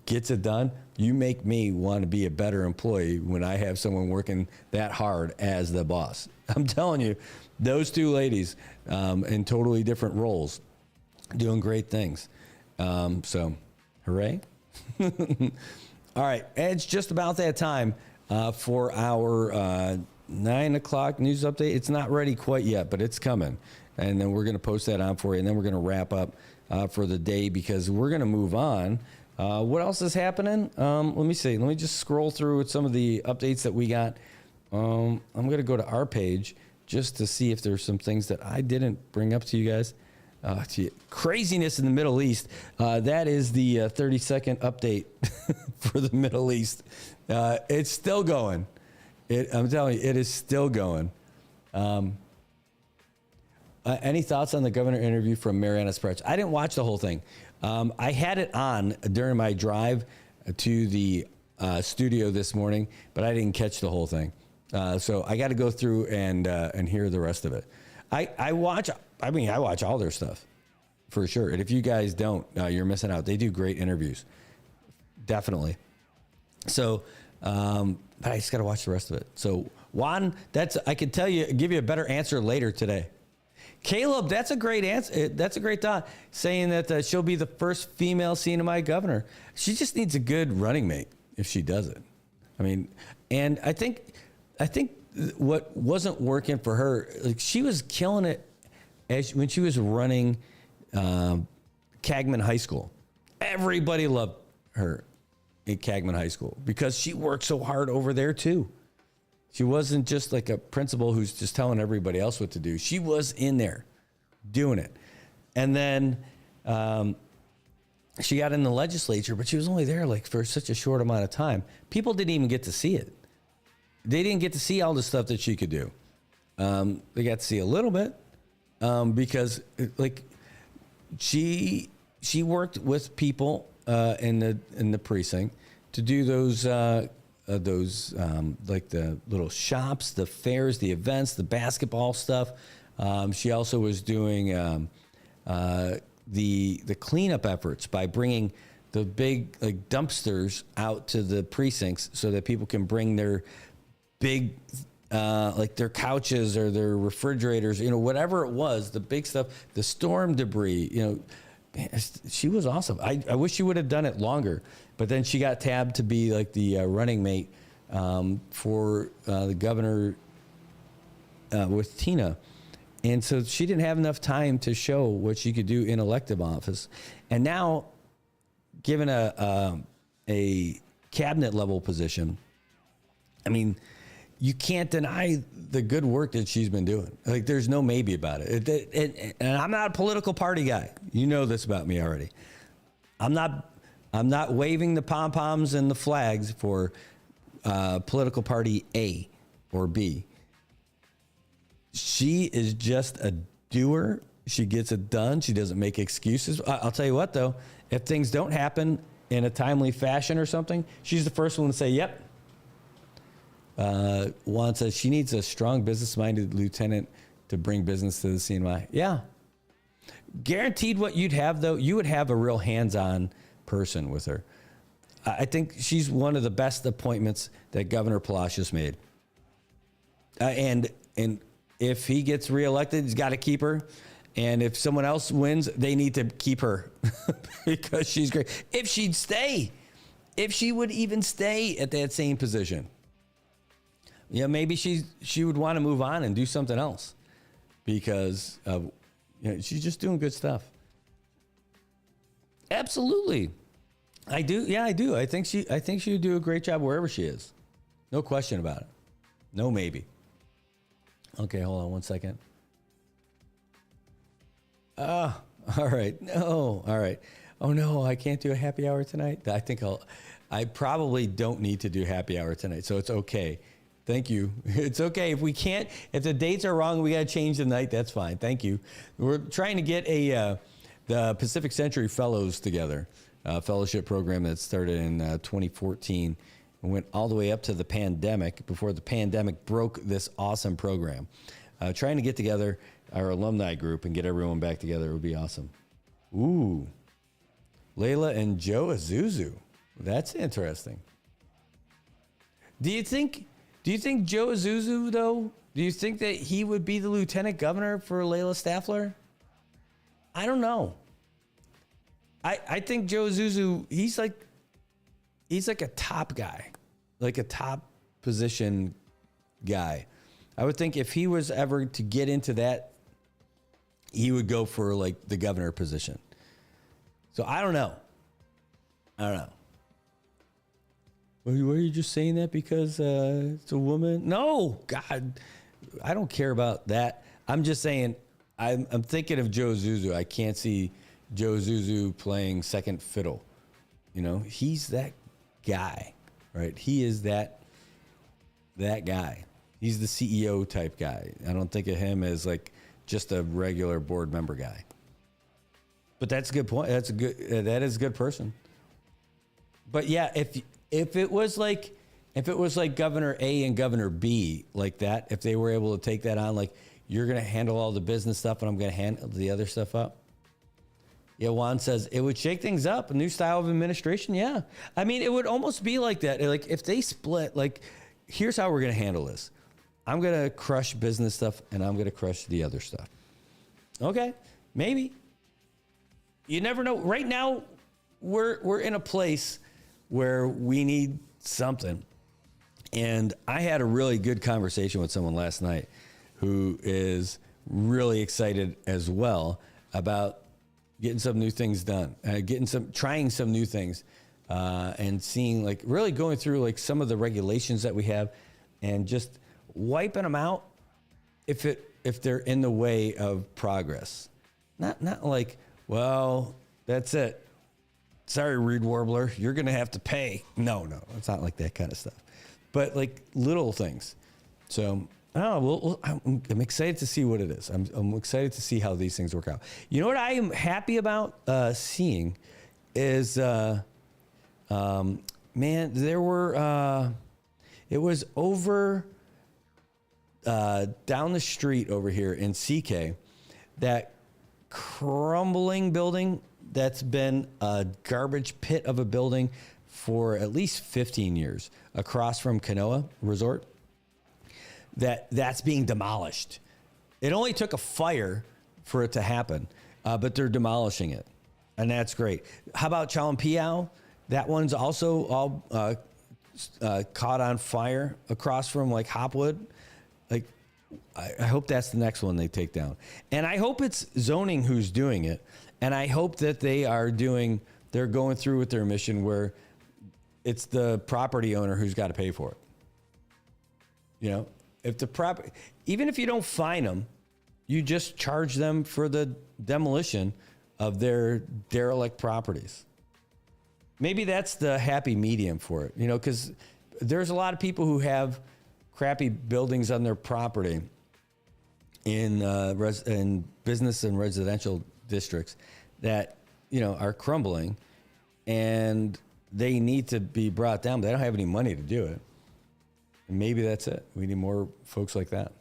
gets it done, you make me want to be a better employee when I have someone working that hard as the boss. I'm telling you, those 2 ladies in totally different roles doing great things. So, hooray. All right. It's just about that time for our 9 o'clock news update. It's not ready quite yet, but it's coming. And then we're going to post that on for you. And then we're going to wrap up for the day, because we're going to move on. What else is happening? Let me see. Let me just scroll through some of the updates that we got. I'm going to go to our page just to see if there's some things that I didn't bring up to you guys. Craziness in the Middle East. That is the 30-second update for the Middle East. It's still going. I'm telling you, it is still going. Any thoughts on the governor interview from Marianas? I didn't watch the whole thing. I had it on during my drive to the studio this morning, but I didn't catch the whole thing. So I got to go through and hear the rest of it. I watch all their stuff for sure. And if you guys don't, you're missing out. They do great interviews. Definitely. So But I just got to watch the rest of it. So Juan, I could give you a better answer later today. Caleb, that's a great answer. That's a great thought, saying that she'll be the first female CNMI governor. She just needs a good running mate if she does it. I mean, and I think what wasn't working for her, like she was killing it when she was running Cagman High School. Everybody loved her at Cagman High School because she worked so hard over there too. She wasn't just like a principal who's just telling everybody else what to do. She was in there doing it. And then she got in the legislature, but she was only there like for such a short amount of time. People didn't even get to see it. They didn't get to see all the stuff that she could do. They got to see a little bit because like she worked with people in the precinct to do those like the little shops, the fairs, the events, the basketball stuff. She also was doing the cleanup efforts by bringing the big like dumpsters out to the precincts so that people can bring their big like their couches or their refrigerators, whatever it was, the big stuff, the storm debris, she was awesome. I wish she would have done it longer, but then she got tabbed to be like the running mate for the governor with Tina. And so she didn't have enough time to show what she could do in elective office. And now, given a cabinet level position, I mean, you can't deny the good work that she's been doing. Like, there's no maybe about it. And I'm not a political party guy. You know this about me already. I'm not waving the pom-poms and the flags for political party A or B. She is just a doer. She gets it done. She doesn't make excuses. I'll tell you what, though, if things don't happen in a timely fashion or something, she's the first one to say, yep. Juan says she needs a strong business-minded lieutenant to bring business to the CNY. Yeah. Guaranteed what you'd have, though, you would have a real hands-on person with her. I think she's one of the best appointments that Governor Palacios made. And if he gets reelected, he's got to keep her. And if someone else wins, they need to keep her because she's great. If she would even stay at that same position. Yeah, maybe she would want to move on and do something else because she's just doing good stuff. Absolutely, I do. Yeah, I do. I think she would do a great job wherever she is. No question about it. No maybe. Okay, hold on 1 second. All right. No, all right. Oh no, I can't do a happy hour tonight. I probably don't need to do happy hour tonight, so it's okay. Thank you. It's okay. If the dates are wrong, we got to change the night. That's fine. Thank you. We're trying to get the Pacific Century Fellows together, a fellowship program that started in 2014 and went all the way up to the pandemic before the pandemic broke this awesome program. Trying to get together our alumni group and get everyone back together would be awesome. Ooh. Layla and Joe Azuzu. That's interesting. Do you think Joe Azuzu, though, do you think that he would be the lieutenant governor for Layla Staffler? I don't know. I think Joe Azuzu, he's like a top guy, like a top position guy. I would think if he was ever to get into that, he would go for like the governor position. So I don't know. Were you just saying that because it's a woman? No, God, I don't care about that. I'm just saying I'm thinking of Joe Azuzu. I can't see Joe Azuzu playing second fiddle. He's that guy, right? He is that guy. He's the CEO type guy. I don't think of him as like just a regular board member guy. But that's a good point. That is a good person. But yeah, if it was like Governor A and Governor B like that, if they were able to take that on, like you're going to handle all the business stuff and I'm going to handle the other stuff up. Yeah, Juan says it would shake things up. A new style of administration. Yeah. I mean, it would almost be like that. Like if they split, like, here's how we're going to handle this. I'm going to crush business stuff and I'm going to crush the other stuff. Okay. Maybe. You never know. Right now, we're in a place where we need something. And I had a really good conversation with someone last night who is really excited as well about getting some new things done, trying some new things, and seeing, like, really going through like some of the regulations that we have and just wiping them out if they're in the way of progress. Not like, well, that's it. Sorry, Reed Warbler, you're going to have to pay. No, it's not like that kind of stuff. But like little things. So I don't know. I'm excited to see what it is. I'm excited to see how these things work out. You know what I am happy about seeing is, man, there were, it was over down the street over here in CK, that crumbling building that's been a garbage pit of a building for at least 15 years across from Kanoa Resort. That's being demolished. It only took a fire for it to happen, but they're demolishing it, and that's great. How about Chalumpiao? That one's also all caught on fire across from like Hopwood. Like, I hope that's the next one they take down, and I hope it's zoning who's doing it, and I hope that they're going through with their mission where it's the property owner who's got to pay for it. You know, if the property, even if you don't fine them, you just charge them for the demolition of their derelict properties. Maybe that's the happy medium for it, you know, because there's a lot of people who have crappy buildings on their property in business and residential districts that, you know, are crumbling, and they need to be brought down, but they don't have any money to do it. And maybe that's it. We need more folks like that.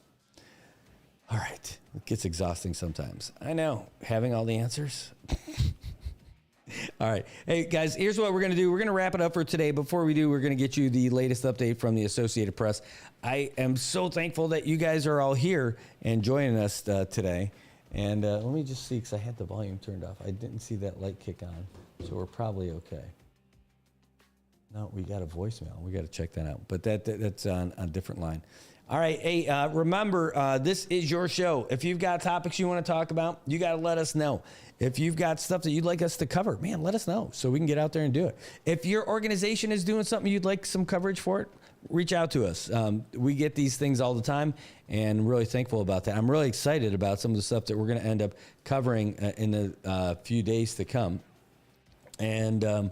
All right. It gets exhausting sometimes. I know. Having all the answers. All right. Hey, guys, here's what we're going to do. We're going to wrap it up for today. Before we do, we're going to get you the latest update from the Associated Press. I am so thankful that you guys are all here and joining us today. And let me just see, because I had the volume turned off. I didn't see that light kick on, so we're probably okay. No, we got a voicemail. We got to check that out. But that's on a different line. All right. Hey, remember, this is your show. If you've got topics you want to talk about, you got to let us know. If you've got stuff that you'd like us to cover, man, let us know so we can get out there and do it. If your organization is doing something you'd like some coverage for it, reach out to us. We get these things all the time, and really thankful about that. I'm really excited about some of the stuff that we're going to end up covering in the few days to come. And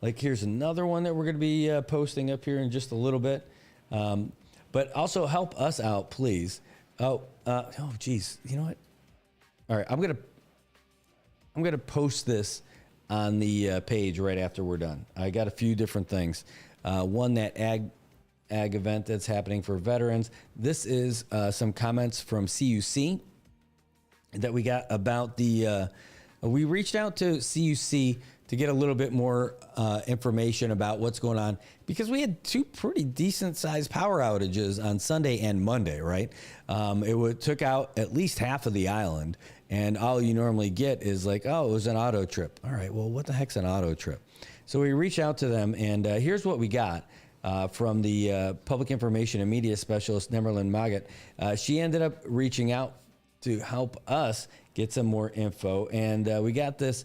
like, here's another one that we're going to be posting up here in just a little bit. But also help us out, please. Geez. You know what? All right, I'm gonna post this on the page right after we're done. I got a few different things. One, that ag event that's happening for veterans. This is some comments from CUC that we got about the. We reached out to CUC to get a little bit more information about what's going on, because we had two pretty decent sized power outages on Sunday and Monday, right? It took out at least half of the island, and all you normally get is like, oh, it was an auto trip. All right, well, what the heck's an auto trip? So we reached out to them, and here's what we got from the Public Information and Media Specialist, Nemerlin Magat. She ended up reaching out to help us get some more info, and we got this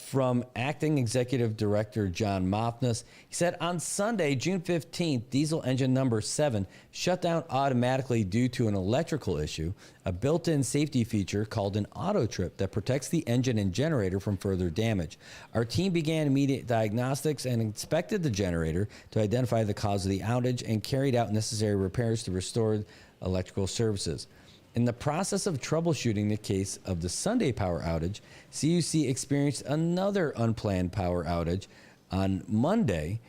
from Acting Executive Director John Mofness. He said on Sunday, June 15th, diesel engine number 7 shut down automatically due to an electrical issue, a built-in safety feature called an auto trip that protects the engine and generator from further damage. Our team began immediate diagnostics and inspected the generator to identify the cause of the outage and carried out necessary repairs to restore electrical services. In the process of troubleshooting the case of the Sunday power outage, CUC experienced another unplanned power outage on Monday,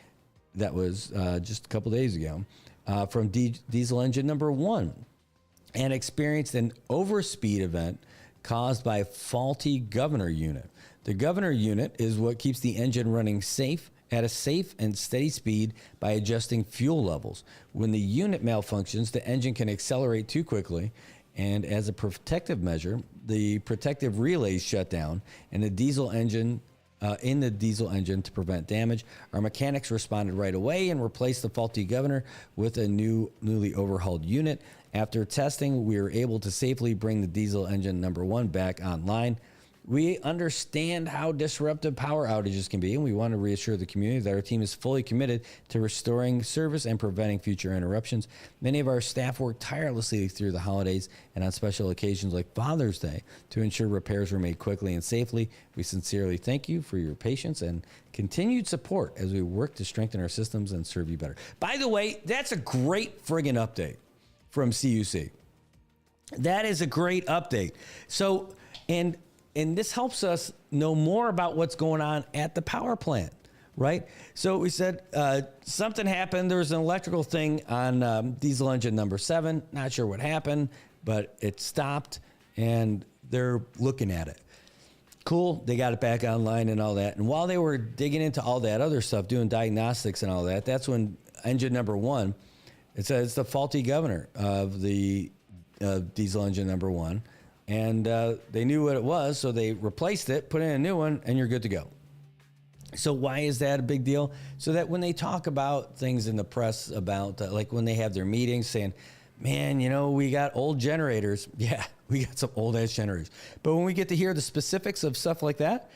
that was just a couple days ago, from diesel engine number 1, and experienced an overspeed event caused by a faulty governor unit. The governor unit is what keeps the engine running at a safe and steady speed by adjusting fuel levels. When the unit malfunctions, the engine can accelerate too quickly, and as a protective measure, the protective relays shut down and the diesel engine to prevent damage. Our mechanics responded right away and replaced the faulty governor with a newly overhauled unit. After testing, we were able to safely bring the diesel engine number 1 back online. We understand how disruptive power outages can be, and we want to reassure the community that our team is fully committed to restoring service and preventing future interruptions. Many of our staff work tirelessly through the holidays and on special occasions like Father's Day to ensure repairs were made quickly and safely. We sincerely thank you for your patience and continued support as we work to strengthen our systems and serve you better. By the way, that's a great friggin' update from CUC. That is a great update. So, and this helps us know more about what's going on at the power plant, right? So we said something happened. There was an electrical thing on diesel engine number 7. Not sure what happened, but it stopped, and they're looking at it. Cool. They got it back online and all that. And while they were digging into all that other stuff, doing diagnostics and all that, that's when engine number 1, it says it's the faulty governor of the diesel engine number 1. And they knew what it was, so they replaced it, put in a new one, and you're good to go. So why is that a big deal? So that when they talk about things in the press about, like when they have their meetings saying, man, we got old generators. Yeah, we got some old-ass generators. But when we get to hear the specifics of stuff like that,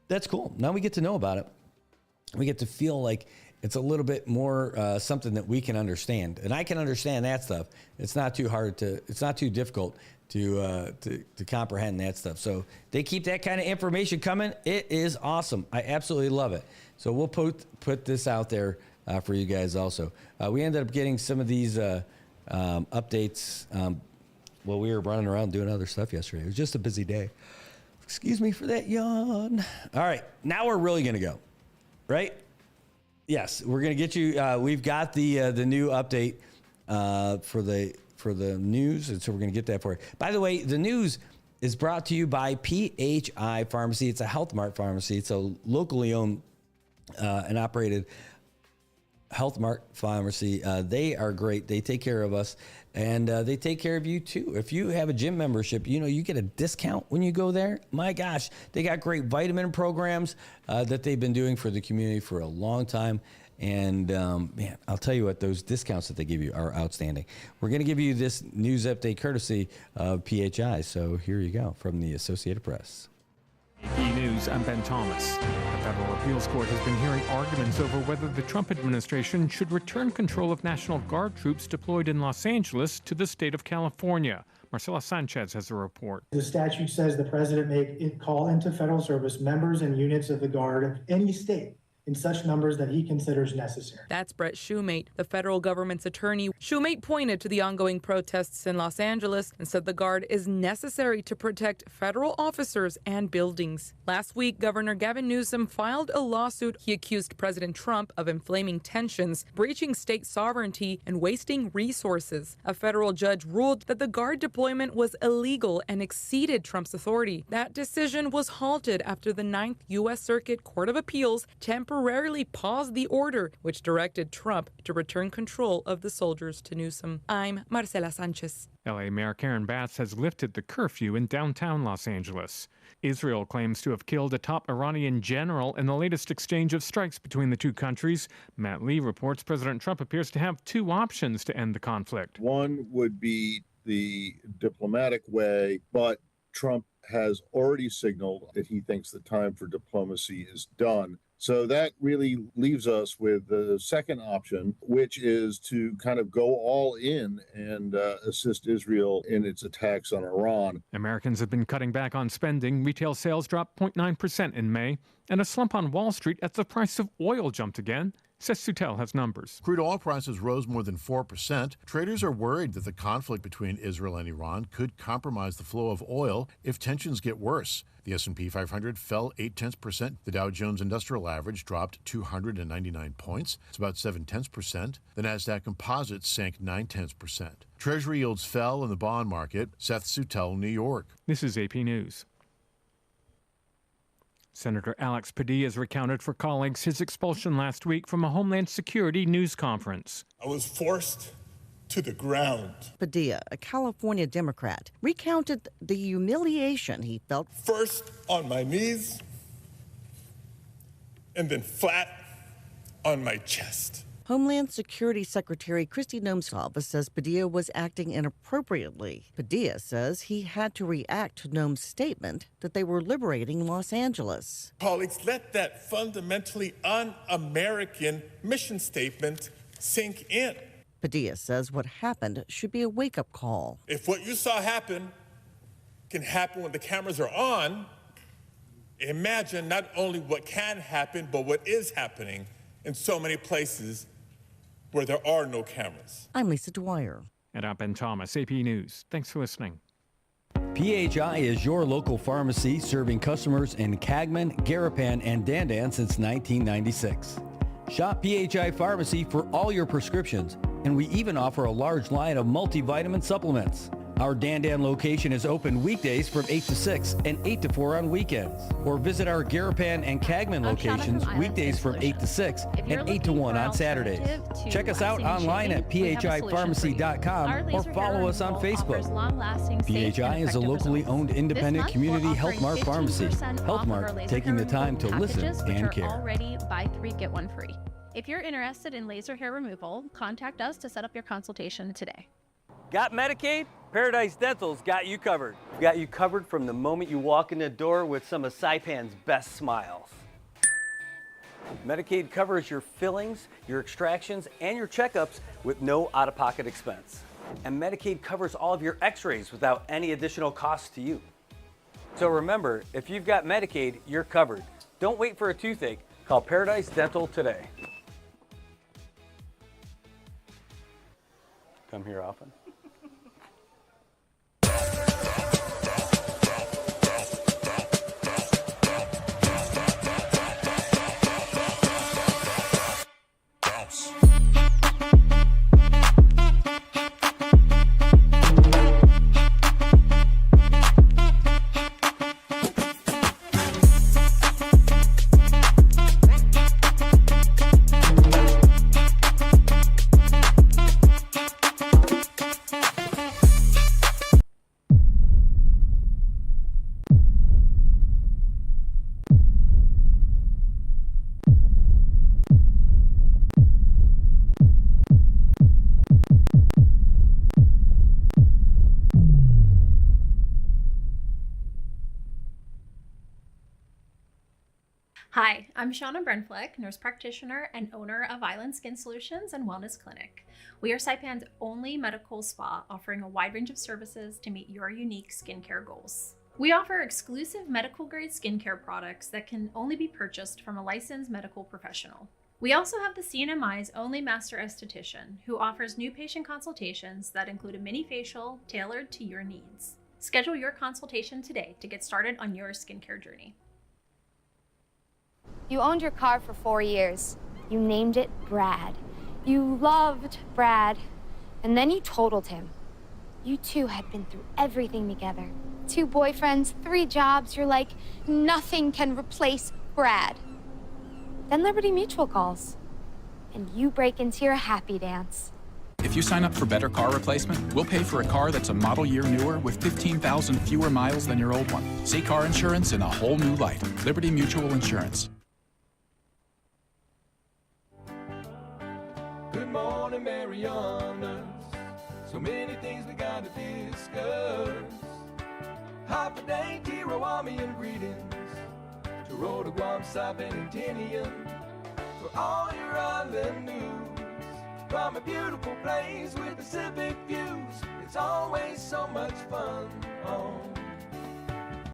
that's cool. Now we get to know about it. We get to feel like it's a little bit more something that we can understand. And I can understand that stuff. It's not too difficult to comprehend that stuff. So they keep that kind of information coming. It is awesome. I absolutely love it. So we'll put this out there for you guys also. We ended up getting some of these updates while we were running around doing other stuff yesterday. It was just a busy day. Excuse me for that yawn. All right, now we're really going to go, right? Yes, we're going to get you. We've got the new update for the news, and so we're going to get that for you. By the way, the news is brought to you by PHI Pharmacy. It's a Health Mart pharmacy. It's a locally owned and operated Health Mart pharmacy. They are great. They take care of us, and they take care of you too. If you have a gym membership, you get a discount when you go there. My gosh, they got great vitamin programs that they've been doing for the community for a long time. And man, I'll tell you what, those discounts that they give you are outstanding. We're going to give you this news update courtesy of PHI. So here you go from the Associated Press. AP News, I'm Ben Thomas. The federal appeals court has been hearing arguments over whether the Trump administration should return control of National Guard troops deployed in Los Angeles to the state of California. Marcela Sanchez has a report. The statute says the president may call into federal service members and units of the Guard of any state in such numbers that he considers necessary. That's Brett Shoemate, the federal government's attorney. Shoemate pointed to the ongoing protests in Los Angeles and said the Guard is necessary to protect federal officers and buildings. Last week, Governor Gavin Newsom filed a lawsuit. He accused President Trump of inflaming tensions, breaching state sovereignty, and wasting resources. A federal judge ruled that the Guard deployment was illegal and exceeded Trump's authority. That decision was halted after the 9th U.S. Circuit Court of Appeals temporarily paused the order, which directed Trump to return control of the soldiers to Newsom. I'm Marcela Sanchez. LA Mayor Karen Bass has lifted the curfew in downtown Los Angeles. Israel claims to have killed a top Iranian general in the latest exchange of strikes between the two countries. Matt Lee reports President Trump appears to have two options to end the conflict. One would be the diplomatic way, but Trump has already signaled that he thinks the time for diplomacy is done. So that really leaves us with the second option, which is to kind of go all in and assist Israel in its attacks on Iran. Americans have been cutting back on spending. Retail sales dropped 0.9% in May, and a slump on Wall Street as the price of oil jumped again. Seth Sutel has numbers. Crude oil prices rose more than 4%. Traders are worried that the conflict between Israel and Iran could compromise the flow of oil if tensions get worse. The S&P 500 fell 0.8%. The Dow Jones Industrial Average dropped 299 points. It's about 0.7%. The Nasdaq Composite sank 0.9%. Treasury yields fell in the bond market. Seth Sutel, New York. This is AP News. Senator Alex Padilla recounted for colleagues his expulsion last week from a Homeland Security news conference. I was forced to the ground. Padilla, a California Democrat, recounted the humiliation he felt. First on my knees, and then flat on my chest. Homeland Security Secretary Kristi Noem's office says Padilla was acting inappropriately. Padilla says he had to react to Noem's statement that they were liberating Los Angeles. Colleagues, let that fundamentally un-American mission statement sink in. Padilla says what happened should be a wake-up call. If what you saw happen can happen when the cameras are on, imagine not only what can happen, but what is happening in so many places where there are no cameras. I'm Lisa Dwyer. And I'm Ben Thomas, AP News. Thanks for listening. PHI is your local pharmacy serving customers in Cagman, Garapan, and Dandan since 1996. Shop PHI Pharmacy for all your prescriptions, and we even offer a large line of multivitamin supplements. Our Dandan location is open weekdays from 8 to 6 and 8 to 4 on weekends. Or visit our Garapan and Cagman locations weekdays from 8 to 6 and 8 to 1 on Saturdays. Check us out online at phipharmacy.com or follow us on Facebook. PHI is a locally owned independent community health mart pharmacy. Health Mart, taking the time to listen and care. Already buy 3, get 1 free. If you're interested in laser hair removal, contact us to set up your consultation today. Got Medicaid? Paradise Dental's got you covered. Got you covered from the moment you walk in the door with some of Saipan's best smiles. Medicaid covers your fillings, your extractions, and your checkups with no out-of-pocket expense. And Medicaid covers all of your x-rays without any additional cost to you. So remember, if you've got Medicaid, you're covered. Don't wait for a toothache. Call Paradise Dental today. Come here often. Hi, I'm Shauna Brenfleck, nurse practitioner and owner of Island Skin Solutions and Wellness Clinic. We are Saipan's only medical spa offering a wide range of services to meet your unique skincare goals. We offer exclusive medical grade skincare products that can only be purchased from a licensed medical professional. We also have the CNMI's only master esthetician who offers new patient consultations that include a mini facial tailored to your needs. Schedule your consultation today to get started on your skincare journey. You owned your car for 4 years. You named it Brad. You loved Brad. And then you totaled him. You two had been through everything together. 2 boyfriends, 3 jobs. You're like, nothing can replace Brad. Then Liberty Mutual calls. And you break into your happy dance. If you sign up for better car replacement, we'll pay for a car that's a model year newer with 15,000 fewer miles than your old one. See car insurance in a whole new light. Liberty Mutual Insurance. Good morning, Marianas. So many things we gotta discuss. Happy day, Tirawami and greetings. To Rhoda, Guam, Saipan, and Tinian. For all your island news. From a beautiful place with Pacific views. It's always so much fun on